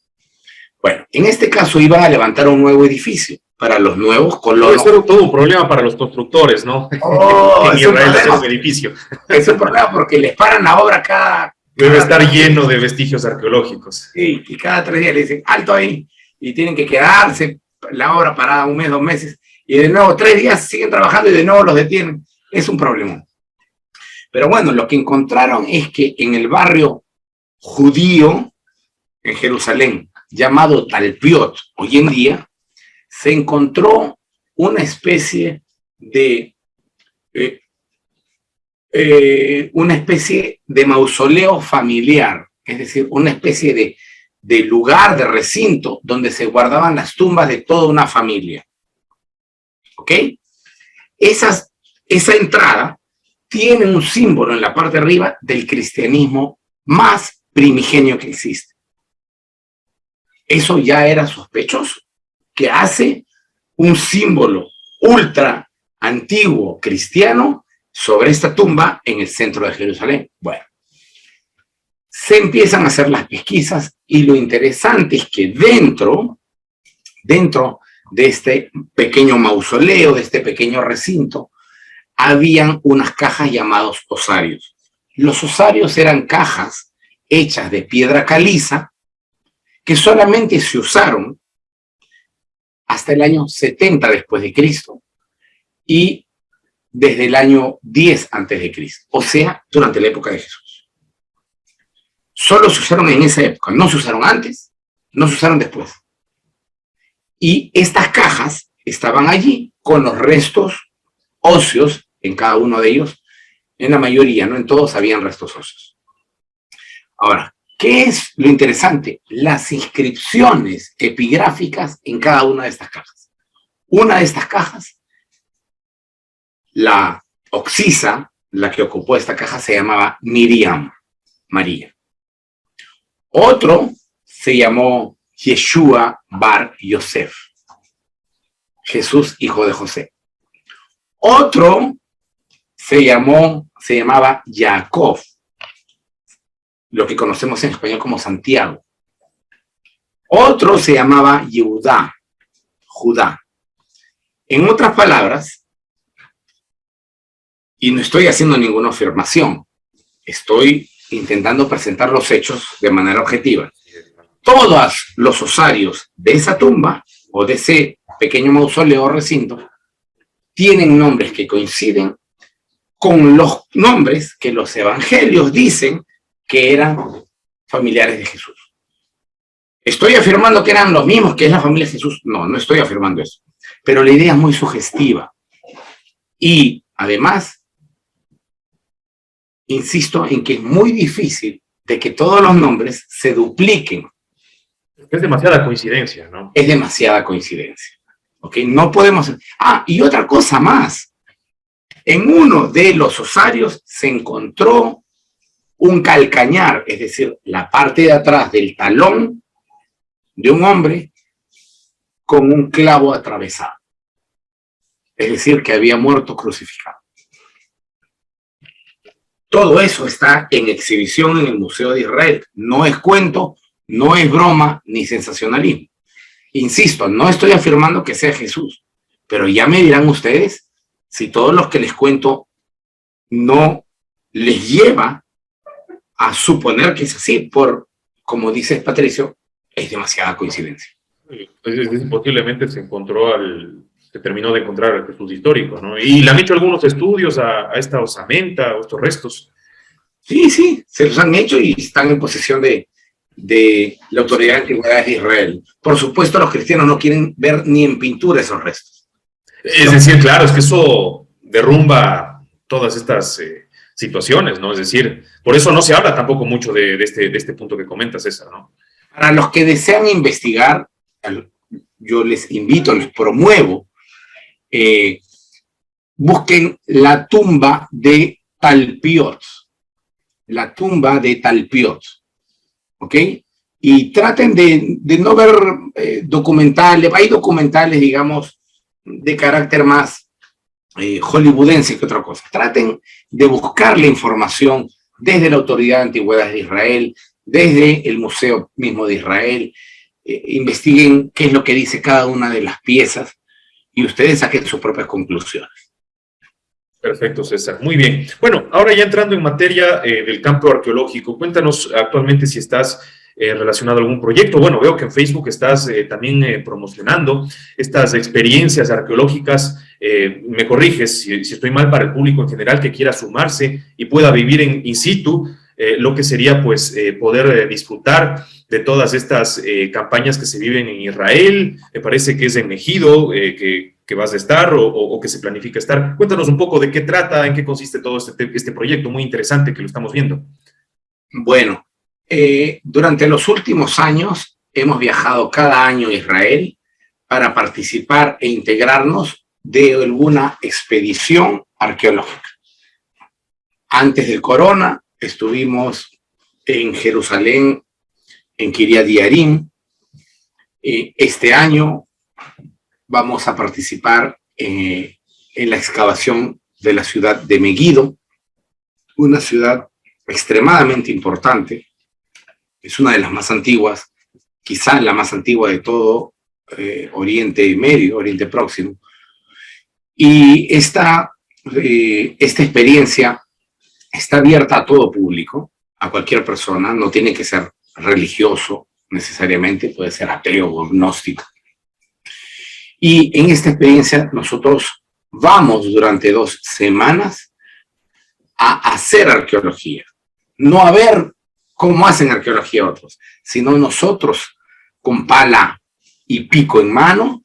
Speaker 2: Bueno, en este caso iban a levantar un nuevo edificio para los nuevos colonos.
Speaker 1: Eso era todo un problema para los constructores, ¿no? En Israel hacer un edificio.
Speaker 2: Es un problema porque les paran la obra cada...
Speaker 1: Debe estar lleno de vestigios arqueológicos.
Speaker 2: Sí, y cada 3 días le dicen, alto ahí, y tienen que quedarse la obra parada 1 mes, 2 meses, y de nuevo 3 días siguen trabajando y de nuevo los detienen. Es un problema. Pero bueno, lo que encontraron es que en el barrio judío, en Jerusalén, llamado Talpiot, hoy en día, se encontró una especie de mausoleo familiar, es decir, una especie de lugar, de recinto, donde se guardaban las tumbas de toda una familia. ¿Ok? Esa entrada tiene un símbolo en la parte de arriba del cristianismo más primigenio que existe. Eso ya era sospechoso, que hace un símbolo ultra antiguo cristiano sobre esta tumba en el centro de Jerusalén. Bueno, se empiezan a hacer las pesquisas y lo interesante es que dentro de este pequeño mausoleo, de este pequeño recinto, habían unas cajas llamadas osarios. Los osarios eran cajas hechas de piedra caliza que solamente se usaron hasta el año 70 después de Cristo y desde el año 10 antes de Cristo, o sea, durante la época de Jesús. Solo se usaron en esa época, no se usaron antes, no se usaron después. Y estas cajas estaban allí con los restos óseos en cada uno de ellos, en la mayoría, no en todos habían restos óseos. Ahora, ¿qué es lo interesante? Las inscripciones epigráficas en cada una de estas cajas. Una de estas cajas, la oxisa, la que ocupó esta caja, se llamaba Miriam, María. Otro se llamó Yeshua Bar Yosef, Jesús, hijo de José. Otro se llamaba Jacob, lo que conocemos en español como Santiago. Otro se llamaba Yehudá, Judá. En otras palabras, y no estoy haciendo ninguna afirmación, estoy intentando presentar los hechos de manera objetiva. Todos los osarios de esa tumba o de ese pequeño mausoleo o recinto tienen nombres que coinciden con los nombres que los evangelios dicen que eran familiares de Jesús. ¿Estoy afirmando que eran los mismos que es la familia de Jesús? No, no estoy afirmando eso. Pero la idea es muy sugestiva. Y además, insisto en que es muy difícil de que todos los nombres se dupliquen.
Speaker 1: Es demasiada coincidencia, ¿no?
Speaker 2: Es demasiada coincidencia. ¿Ok? No podemos... Ah, y otra cosa más. En uno de los osarios se encontró un calcañar, es decir, la parte de atrás del talón de un hombre con un clavo atravesado. Es decir, que había muerto crucificado. Todo eso está en exhibición en el Museo de Israel. No es cuento, no es broma, ni sensacionalismo. Insisto, no estoy afirmando que sea Jesús, pero ya me dirán ustedes si todos los que les cuento no les lleva a suponer que es así, por, como dices, Patricio, es demasiada coincidencia.
Speaker 1: Posiblemente se terminó de encontrar el Jesús histórico, ¿no? Y le han hecho algunos estudios a esta osamenta, a estos restos.
Speaker 2: Sí, se los han hecho y están en posesión de la Autoridad de Antigüedades de Israel. Por supuesto, los cristianos no quieren ver ni en pintura esos restos.
Speaker 1: Es decir, claro, es que eso derrumba todas estas situaciones, ¿no? Es decir, por eso no se habla tampoco mucho de este punto que comentas, César, ¿no?
Speaker 2: Para los que desean investigar, yo les invito, les promuevo, busquen la tumba de Talpiot. La tumba de Talpiot. ¿Ok? Y traten de no ver documentales, hay documentales, digamos, de carácter más hollywoodense que otra cosa. Traten de buscar la información desde la Autoridad de Antigüedades de Israel, desde el Museo mismo de Israel, investiguen qué es lo que dice cada una de las piezas y ustedes saquen sus propias conclusiones.
Speaker 1: Perfecto, César. Muy bien. Bueno, ahora ya entrando en materia del campo arqueológico, cuéntanos actualmente si estás relacionado a algún proyecto. Bueno, veo que en Facebook estás también promocionando estas experiencias arqueológicas. Me corriges si estoy mal, para el público en general que quiera sumarse y pueda vivir in situ, lo que sería pues poder disfrutar de todas estas campañas que se viven en Israel. Me parece que es en Megido, que vas a estar o que se planifica estar. Cuéntanos un poco de qué trata, en qué consiste todo este proyecto muy interesante que lo estamos viendo.
Speaker 2: Bueno, durante los últimos años hemos viajado cada año a Israel para participar e integrarnos de alguna expedición arqueológica. Antes del corona estuvimos en Jerusalén, en Kiryat Yearim. Este año vamos a participar en la excavación de la ciudad de Megido, una ciudad extremadamente importante. Es una de las más antiguas, quizás la más antigua de todo Oriente Medio, Oriente Próximo. Y esta experiencia está abierta a todo público, a cualquier persona, no tiene que ser religioso necesariamente, puede ser ateo o agnóstico. Y en esta experiencia nosotros vamos durante 2 semanas a hacer arqueología, no a ver cómo hacen arqueología otros, sino nosotros con pala y pico en mano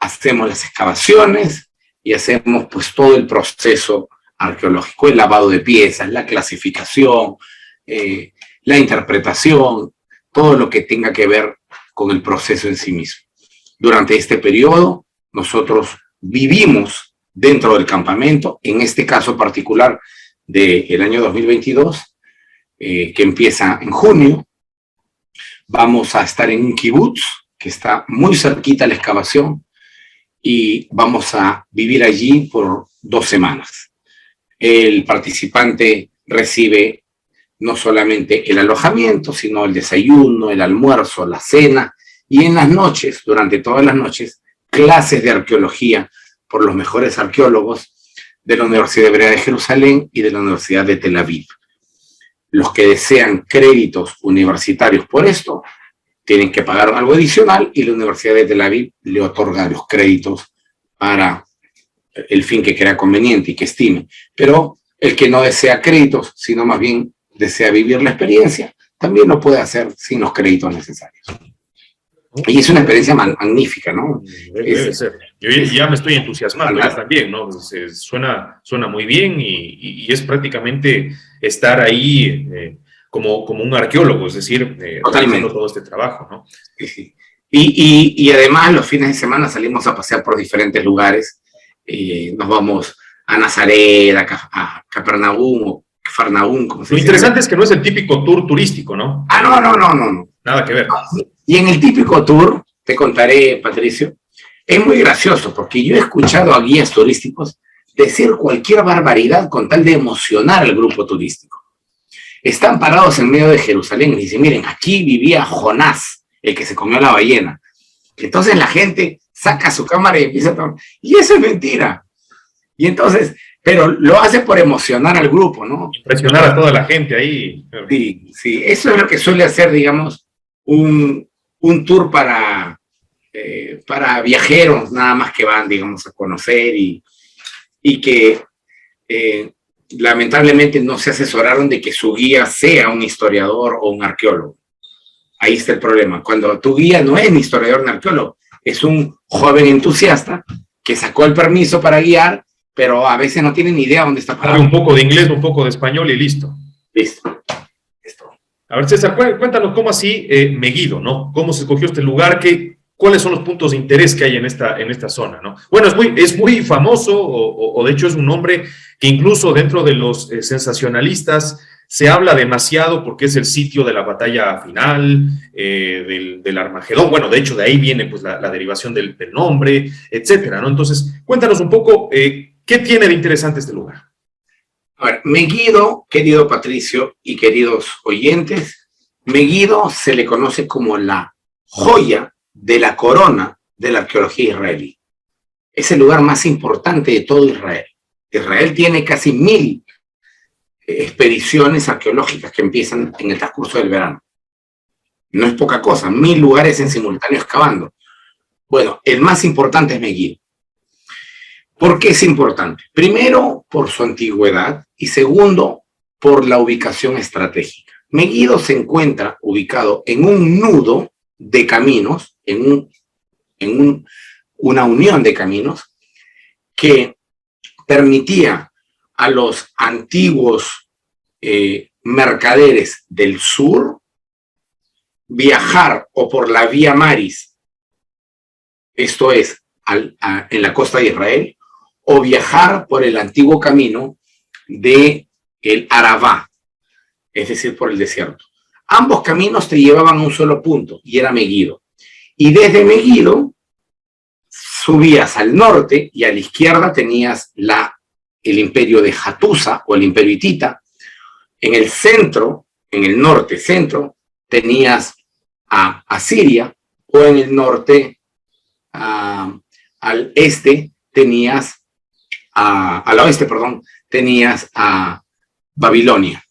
Speaker 2: hacemos las excavaciones y hacemos pues todo el proceso arqueológico, el lavado de piezas, la clasificación, la interpretación, todo lo que tenga que ver con el proceso en sí mismo. Durante este periodo nosotros vivimos dentro del campamento, en este caso particular del año 2022, que empieza en junio. Vamos a estar en un kibutz que está muy cerquita a la excavación y vamos a vivir allí por 2 semanas. El participante recibe no solamente el alojamiento, sino el desayuno, el almuerzo, la cena, y en las noches, durante todas las noches, clases de arqueología por los mejores arqueólogos de la Universidad Hebrea de Jerusalén y de la Universidad de Tel Aviv. Los que desean créditos universitarios por esto tienen que pagar algo adicional y la Universidad de Tel Aviv le otorga los créditos para el fin que crea conveniente y que estime. Pero el que no desea créditos, sino más bien desea vivir la experiencia, también lo puede hacer sin los créditos necesarios. Y es una experiencia magnífica, ¿no?
Speaker 1: Debe ser. Yo ya me estoy entusiasmando también, ¿no? Suena muy bien y es prácticamente estar ahí como un arqueólogo, es decir, realizando todo este trabajo, ¿no?
Speaker 2: Sí. Y además los fines de semana salimos a pasear por diferentes lugares. Nos vamos a Nazaret, a Capernaum, como se dice.
Speaker 1: Lo interesante es que no es el típico tour turístico, ¿no?
Speaker 2: No.
Speaker 1: Nada que ver.
Speaker 2: Y en el típico tour te contaré, Patricio. Es muy gracioso porque yo he escuchado a guías turísticos decir cualquier barbaridad con tal de emocionar al grupo turístico. Están parados en medio de Jerusalén y dicen, miren, aquí vivía Jonás, el que se comió la ballena. Entonces la gente saca su cámara y empieza a tomar. Y eso es mentira. Y entonces, pero lo hace por emocionar al grupo, ¿no?
Speaker 1: Impresionar a toda la gente ahí.
Speaker 2: Sí, sí, eso es lo que suele hacer, digamos, un tour para viajeros, nada más que van, digamos, a conocer y que lamentablemente no se asesoraron de que su guía sea un historiador o un arqueólogo. Ahí está el problema. Cuando tu guía no es ni historiador ni arqueólogo, es un joven entusiasta que sacó el permiso para guiar, pero a veces no tiene ni idea dónde está parado.
Speaker 1: Sabe un poco de inglés, un poco de español y listo.
Speaker 2: Listo.
Speaker 1: A ver, César, cuéntanos cómo así Megiddo, ¿no? ¿Cómo se escogió este lugar? ¿Cuáles son los puntos de interés que hay en esta zona, ¿no? Bueno, es muy famoso, o de hecho es un nombre que incluso dentro de los sensacionalistas se habla demasiado porque es el sitio de la batalla final, del Armagedón. Bueno, de hecho, de ahí viene pues la derivación del nombre, etcétera, ¿no? Entonces, cuéntanos un poco qué tiene de interesante este lugar.
Speaker 2: A ver, Megiddo, querido Patricio y queridos oyentes, Megiddo se le conoce como la joya de la corona de la arqueología israelí. Es el lugar más importante de todo Israel. Israel tiene casi 1000 expediciones arqueológicas que empiezan en el transcurso del verano. No es poca cosa, 1000 lugares en simultáneo excavando. Bueno, el más importante es Megiddo. ¿Por qué es importante? Primero, por su antigüedad y segundo, por la ubicación estratégica. Megiddo se encuentra ubicado en un nudo de caminos, una unión de caminos que permitía a los antiguos mercaderes del sur viajar o por la vía maris, esto es, en la costa de Israel, o viajar por el antiguo camino de el Arabá, es decir, por el desierto. Ambos caminos te llevaban a un solo punto, y era Megiddo. Y desde Megiddo subías al norte y a la izquierda tenías el imperio de Hattusa o el imperio hitita. En el centro, en el norte centro, tenías a Asiria, o en el norte al este tenías al oeste, perdón, tenías a Babilonia.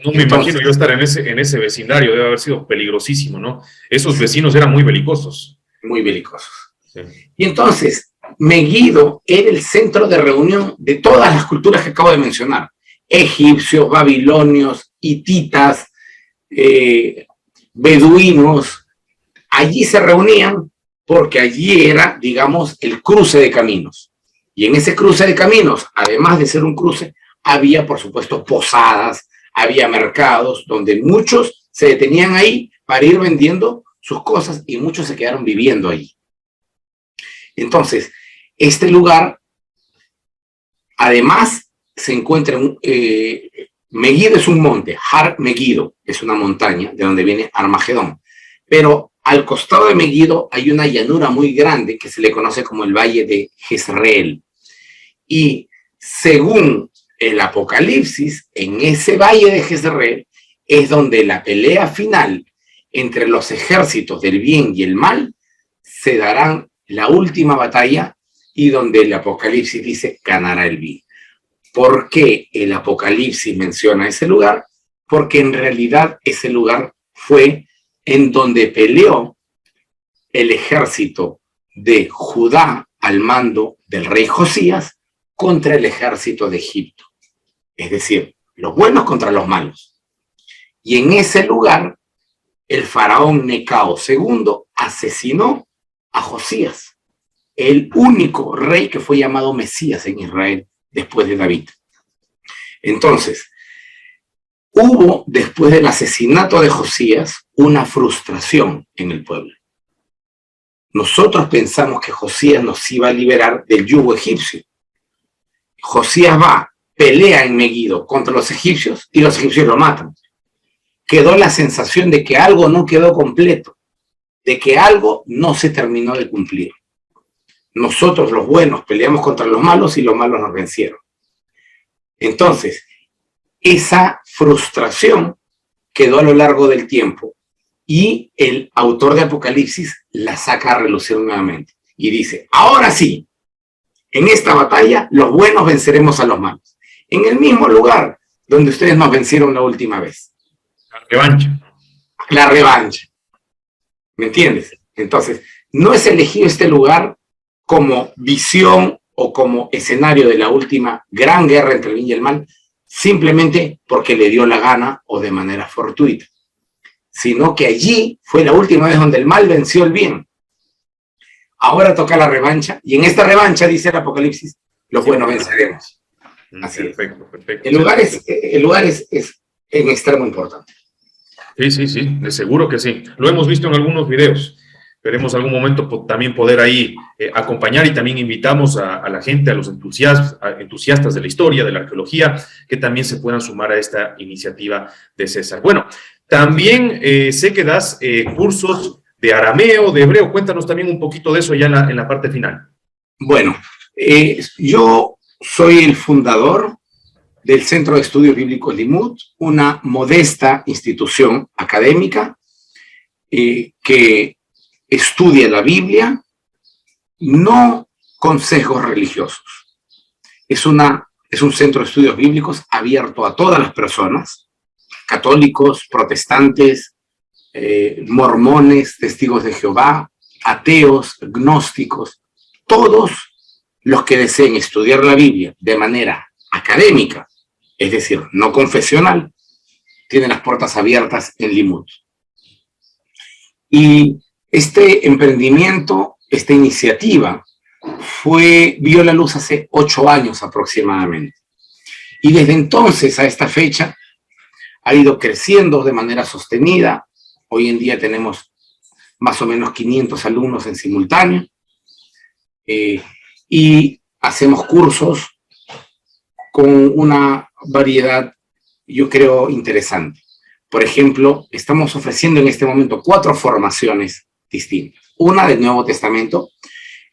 Speaker 1: No me imagino yo estar en ese vecindario, debe haber sido peligrosísimo, ¿no? Esos vecinos eran muy belicosos.
Speaker 2: Muy belicosos.
Speaker 1: Sí.
Speaker 2: Y entonces, Megiddo era el centro de reunión de todas las culturas que acabo de mencionar. Egipcios, babilonios, hititas, beduinos. Allí se reunían porque allí era, digamos, el cruce de caminos. Y en ese cruce de caminos, además de ser un cruce, había, por supuesto, posadas, había mercados donde muchos se detenían ahí para ir vendiendo sus cosas y muchos se quedaron viviendo ahí. Entonces, este lugar, además, se encuentra Megiddo es un monte, Har Megiddo es una montaña de donde viene Armagedón, pero al costado de Megiddo hay una llanura muy grande que se le conoce como el Valle de Jezreel. Y según el Apocalipsis, en ese Valle de Jezreel es donde la pelea final entre los ejércitos del bien y el mal se darán la última batalla y donde el Apocalipsis dice ganará el bien. ¿Por qué el Apocalipsis menciona ese lugar? Porque en realidad ese lugar fue en donde peleó el ejército de Judá al mando del rey Josías contra el ejército de Egipto. Es decir, los buenos contra los malos. Y en ese lugar, el faraón Necao II asesinó a Josías, el único rey que fue llamado Mesías en Israel después de David. Entonces, hubo, después del asesinato de Josías, una frustración en el pueblo. Nosotros pensamos que Josías nos iba a liberar del yugo egipcio. Josías va, pelea en Megiddo contra los egipcios y los egipcios lo matan. Quedó la sensación de que algo no quedó completo. de que algo no se terminó de cumplir. Nosotros los buenos peleamos contra los malos y los malos nos vencieron. Entonces, esa frustración quedó a lo largo del tiempo y el autor de Apocalipsis la saca a relucir nuevamente y dice, ahora sí, en esta batalla los buenos venceremos a los malos. En el mismo lugar donde ustedes nos vencieron la última vez.
Speaker 1: La revancha.
Speaker 2: La revancha. ¿Me entiendes? Entonces, no es elegido este lugar como visión o como escenario de la última gran guerra entre el bien y el mal, simplemente porque le dio la gana o de manera fortuita, sino que allí fue la última vez donde el mal venció el bien. Ahora toca la revancha, y en esta revancha, dice el Apocalipsis, los buenos venceremos. Así
Speaker 1: perfecto, perfecto.
Speaker 2: El lugar es en extremo importante.
Speaker 1: Sí, de seguro que sí. Lo hemos visto en algunos videos. Esperemos algún momento también poder ahí acompañar, y también invitamos a la gente, a los entusiastas de la historia, de la arqueología, que también se puedan sumar a esta iniciativa de César. Bueno, también sé que das cursos de arameo, de hebreo. Cuéntanos también un poquito de eso ya en la parte final.
Speaker 2: Bueno, yo soy el fundador del Centro de Estudios Bíblicos Limud, una modesta institución académica que estudia la Biblia, no con sesgos religiosos. Es un centro de estudios bíblicos abierto a todas las personas, católicos, protestantes, mormones, testigos de Jehová, ateos, gnósticos, todos los que deseen estudiar la Biblia de manera académica, es decir, no confesional, tienen las puertas abiertas en Limud. Y este emprendimiento, esta iniciativa, vio la luz hace 8 años aproximadamente. Y desde entonces a esta fecha ha ido creciendo de manera sostenida. Hoy en día tenemos más o menos 500 alumnos en simultáneo. Y hacemos cursos con una variedad, yo creo, interesante. Por ejemplo, estamos ofreciendo en este momento 4 formaciones distintas. Una del Nuevo Testamento,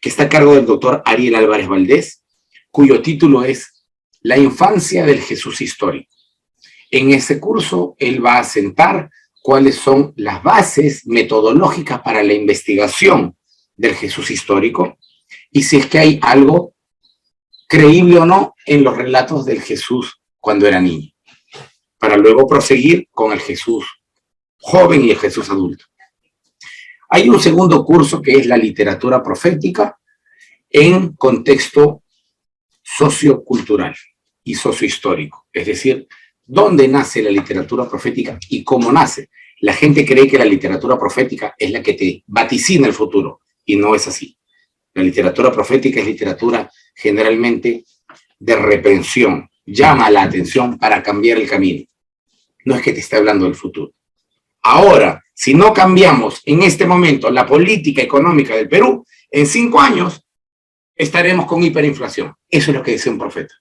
Speaker 2: que está a cargo del doctor Ariel Álvarez Valdés, cuyo título es La infancia del Jesús histórico. En ese curso, él va a sentar cuáles son las bases metodológicas para la investigación del Jesús histórico y si es que hay algo creíble o no en los relatos del Jesús cuando era niño, para luego proseguir con el Jesús joven y el Jesús adulto. Hay un segundo curso que es la literatura profética en contexto sociocultural y sociohistórico, es decir, dónde nace la literatura profética y cómo nace. La gente cree que la literatura profética es la que te vaticina el futuro, y no es así. La literatura profética es literatura generalmente de reprensión, llama la atención para cambiar el camino. No es que te esté hablando del futuro. Ahora, si no cambiamos en este momento la política económica del Perú, en 5 años estaremos con hiperinflación. Eso es lo que dice un profeta.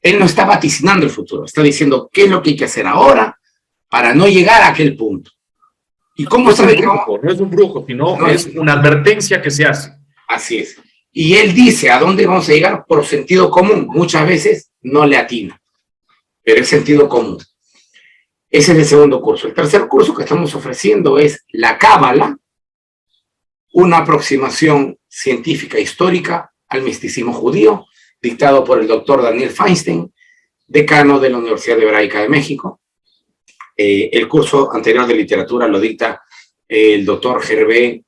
Speaker 2: Él no está vaticinando el futuro, está diciendo qué es lo que hay que hacer ahora para no llegar a aquel punto. ¿Y cómo sabe que
Speaker 1: no es un brujo, sino es una advertencia que se hace?
Speaker 2: Así es. Y él dice a dónde vamos a llegar por sentido común. Muchas veces no le atina, pero es sentido común. Ese es el segundo curso. El tercer curso que estamos ofreciendo es la Cábala, una aproximación científica histórica al misticismo judío, dictado por el doctor Daniel Feinstein, decano de la Universidad Hebraica de México. El curso anterior de literatura lo dicta el doctor Gervé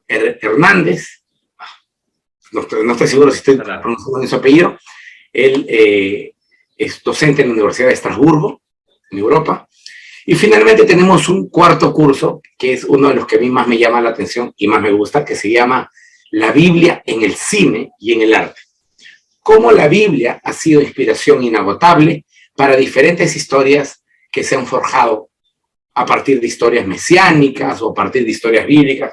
Speaker 2: Hernández. No estoy seguro si estoy pronunciando bien su apellido. Él es docente en la Universidad de Estrasburgo, en Europa. Y finalmente tenemos un cuarto curso, que es uno de los que a mí más me llama la atención y más me gusta, que se llama La Biblia en el cine y en el arte. Cómo la Biblia ha sido inspiración inagotable para diferentes historias que se han forjado a partir de historias mesiánicas o a partir de historias bíblicas,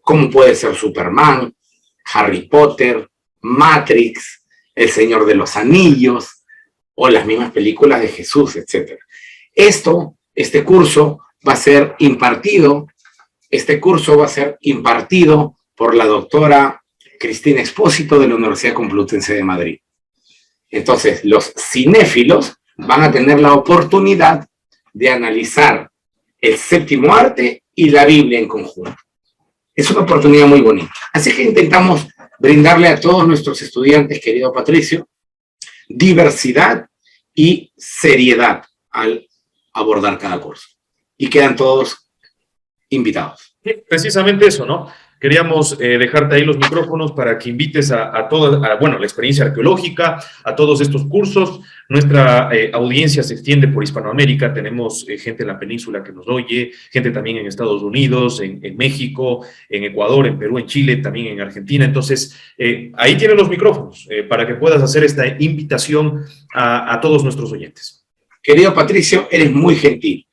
Speaker 2: como puede ser Superman, Harry Potter, Matrix, El Señor de los Anillos, o las mismas películas de Jesús, etc. Esto Este curso va a ser impartido por la doctora Cristina Expósito de la Universidad Complutense de Madrid. Entonces, los cinéfilos van a tener la oportunidad de analizar el séptimo arte y la Biblia en conjunto. Es una oportunidad muy bonita. Así que intentamos brindarle a todos nuestros estudiantes, querido Patricio, diversidad y seriedad al abordar cada curso. Y quedan todos invitados.
Speaker 1: Sí, precisamente eso, ¿no? Queríamos dejarte ahí los micrófonos para que invites a toda, bueno, la experiencia arqueológica, a todos estos cursos. Nuestra audiencia se extiende por Hispanoamérica, tenemos gente en la península que nos oye, gente también en Estados Unidos, en México, en Ecuador, en Perú, en Chile, también en Argentina. Entonces, ahí tienen los micrófonos para que puedas hacer esta invitación a todos nuestros oyentes.
Speaker 2: Querido Patricio, eres muy gentil.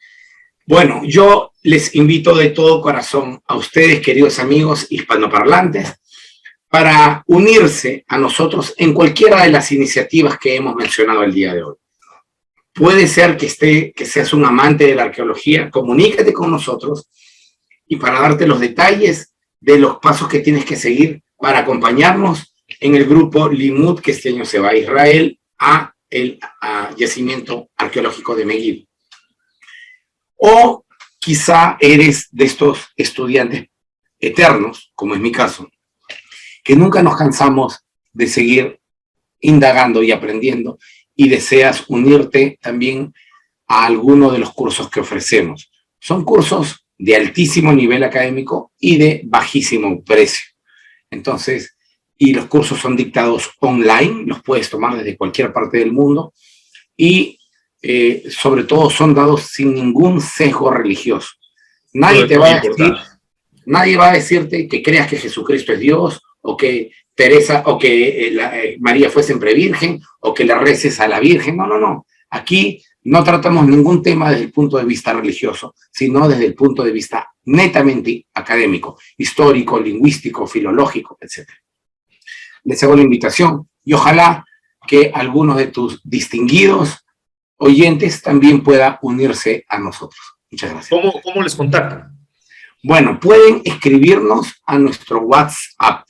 Speaker 2: Bueno, yo les invito de todo corazón a ustedes, queridos amigos hispanoparlantes, para unirse a nosotros en cualquiera de las iniciativas que hemos mencionado el día de hoy. Puede ser que seas un amante de la arqueología, comunícate con nosotros y para darte los detalles de los pasos que tienes que seguir para acompañarnos en el grupo Limud, que este año se va a Israel, a el yacimiento arqueológico de Megiddo. O quizá eres de estos estudiantes eternos, como es mi caso, que nunca nos cansamos de seguir indagando y aprendiendo y deseas unirte también a alguno de los cursos que ofrecemos. Son cursos de altísimo nivel académico y de bajísimo precio. Entonces, y los cursos son dictados online, los puedes tomar desde cualquier parte del mundo y sobre todo son dados sin ningún sesgo religioso. Nadie va a decirte que creas que Jesucristo es Dios, o que María fue siempre virgen, o que le reces a la Virgen. No. Aquí no tratamos ningún tema desde el punto de vista religioso, sino desde el punto de vista netamente académico, histórico, lingüístico, filológico, etc. Les hago la invitación y ojalá que algunos de tus distinguidos oyentes también pueda unirse a nosotros. Muchas gracias.
Speaker 1: ¿Cómo les contactan?
Speaker 2: Bueno, pueden escribirnos a nuestro WhatsApp.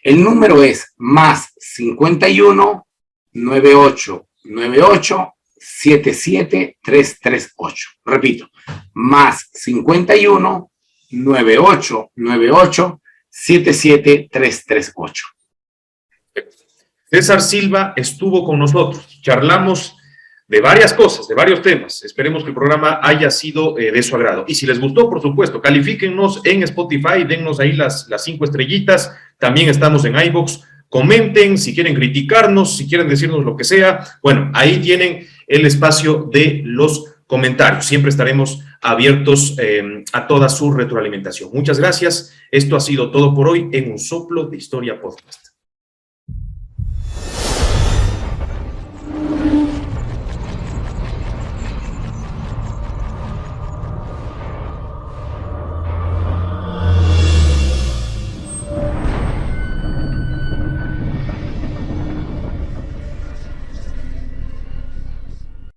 Speaker 2: El número es más 51 98 98 77 338. Repito, más 51 98 98 77 338.
Speaker 1: César Silva estuvo con nosotros. Charlamos de varias cosas, de varios temas. Esperemos que el programa haya sido de su agrado. Y si les gustó, por supuesto, califíquennos en Spotify, dennos ahí las 5 estrellitas. También estamos en iVoox. Comenten, si quieren criticarnos, si quieren decirnos lo que sea. Bueno, ahí tienen el espacio de los comentarios. Siempre estaremos abiertos a toda su retroalimentación. Muchas gracias. Esto ha sido todo por hoy en Un Soplo de Historia Podcast.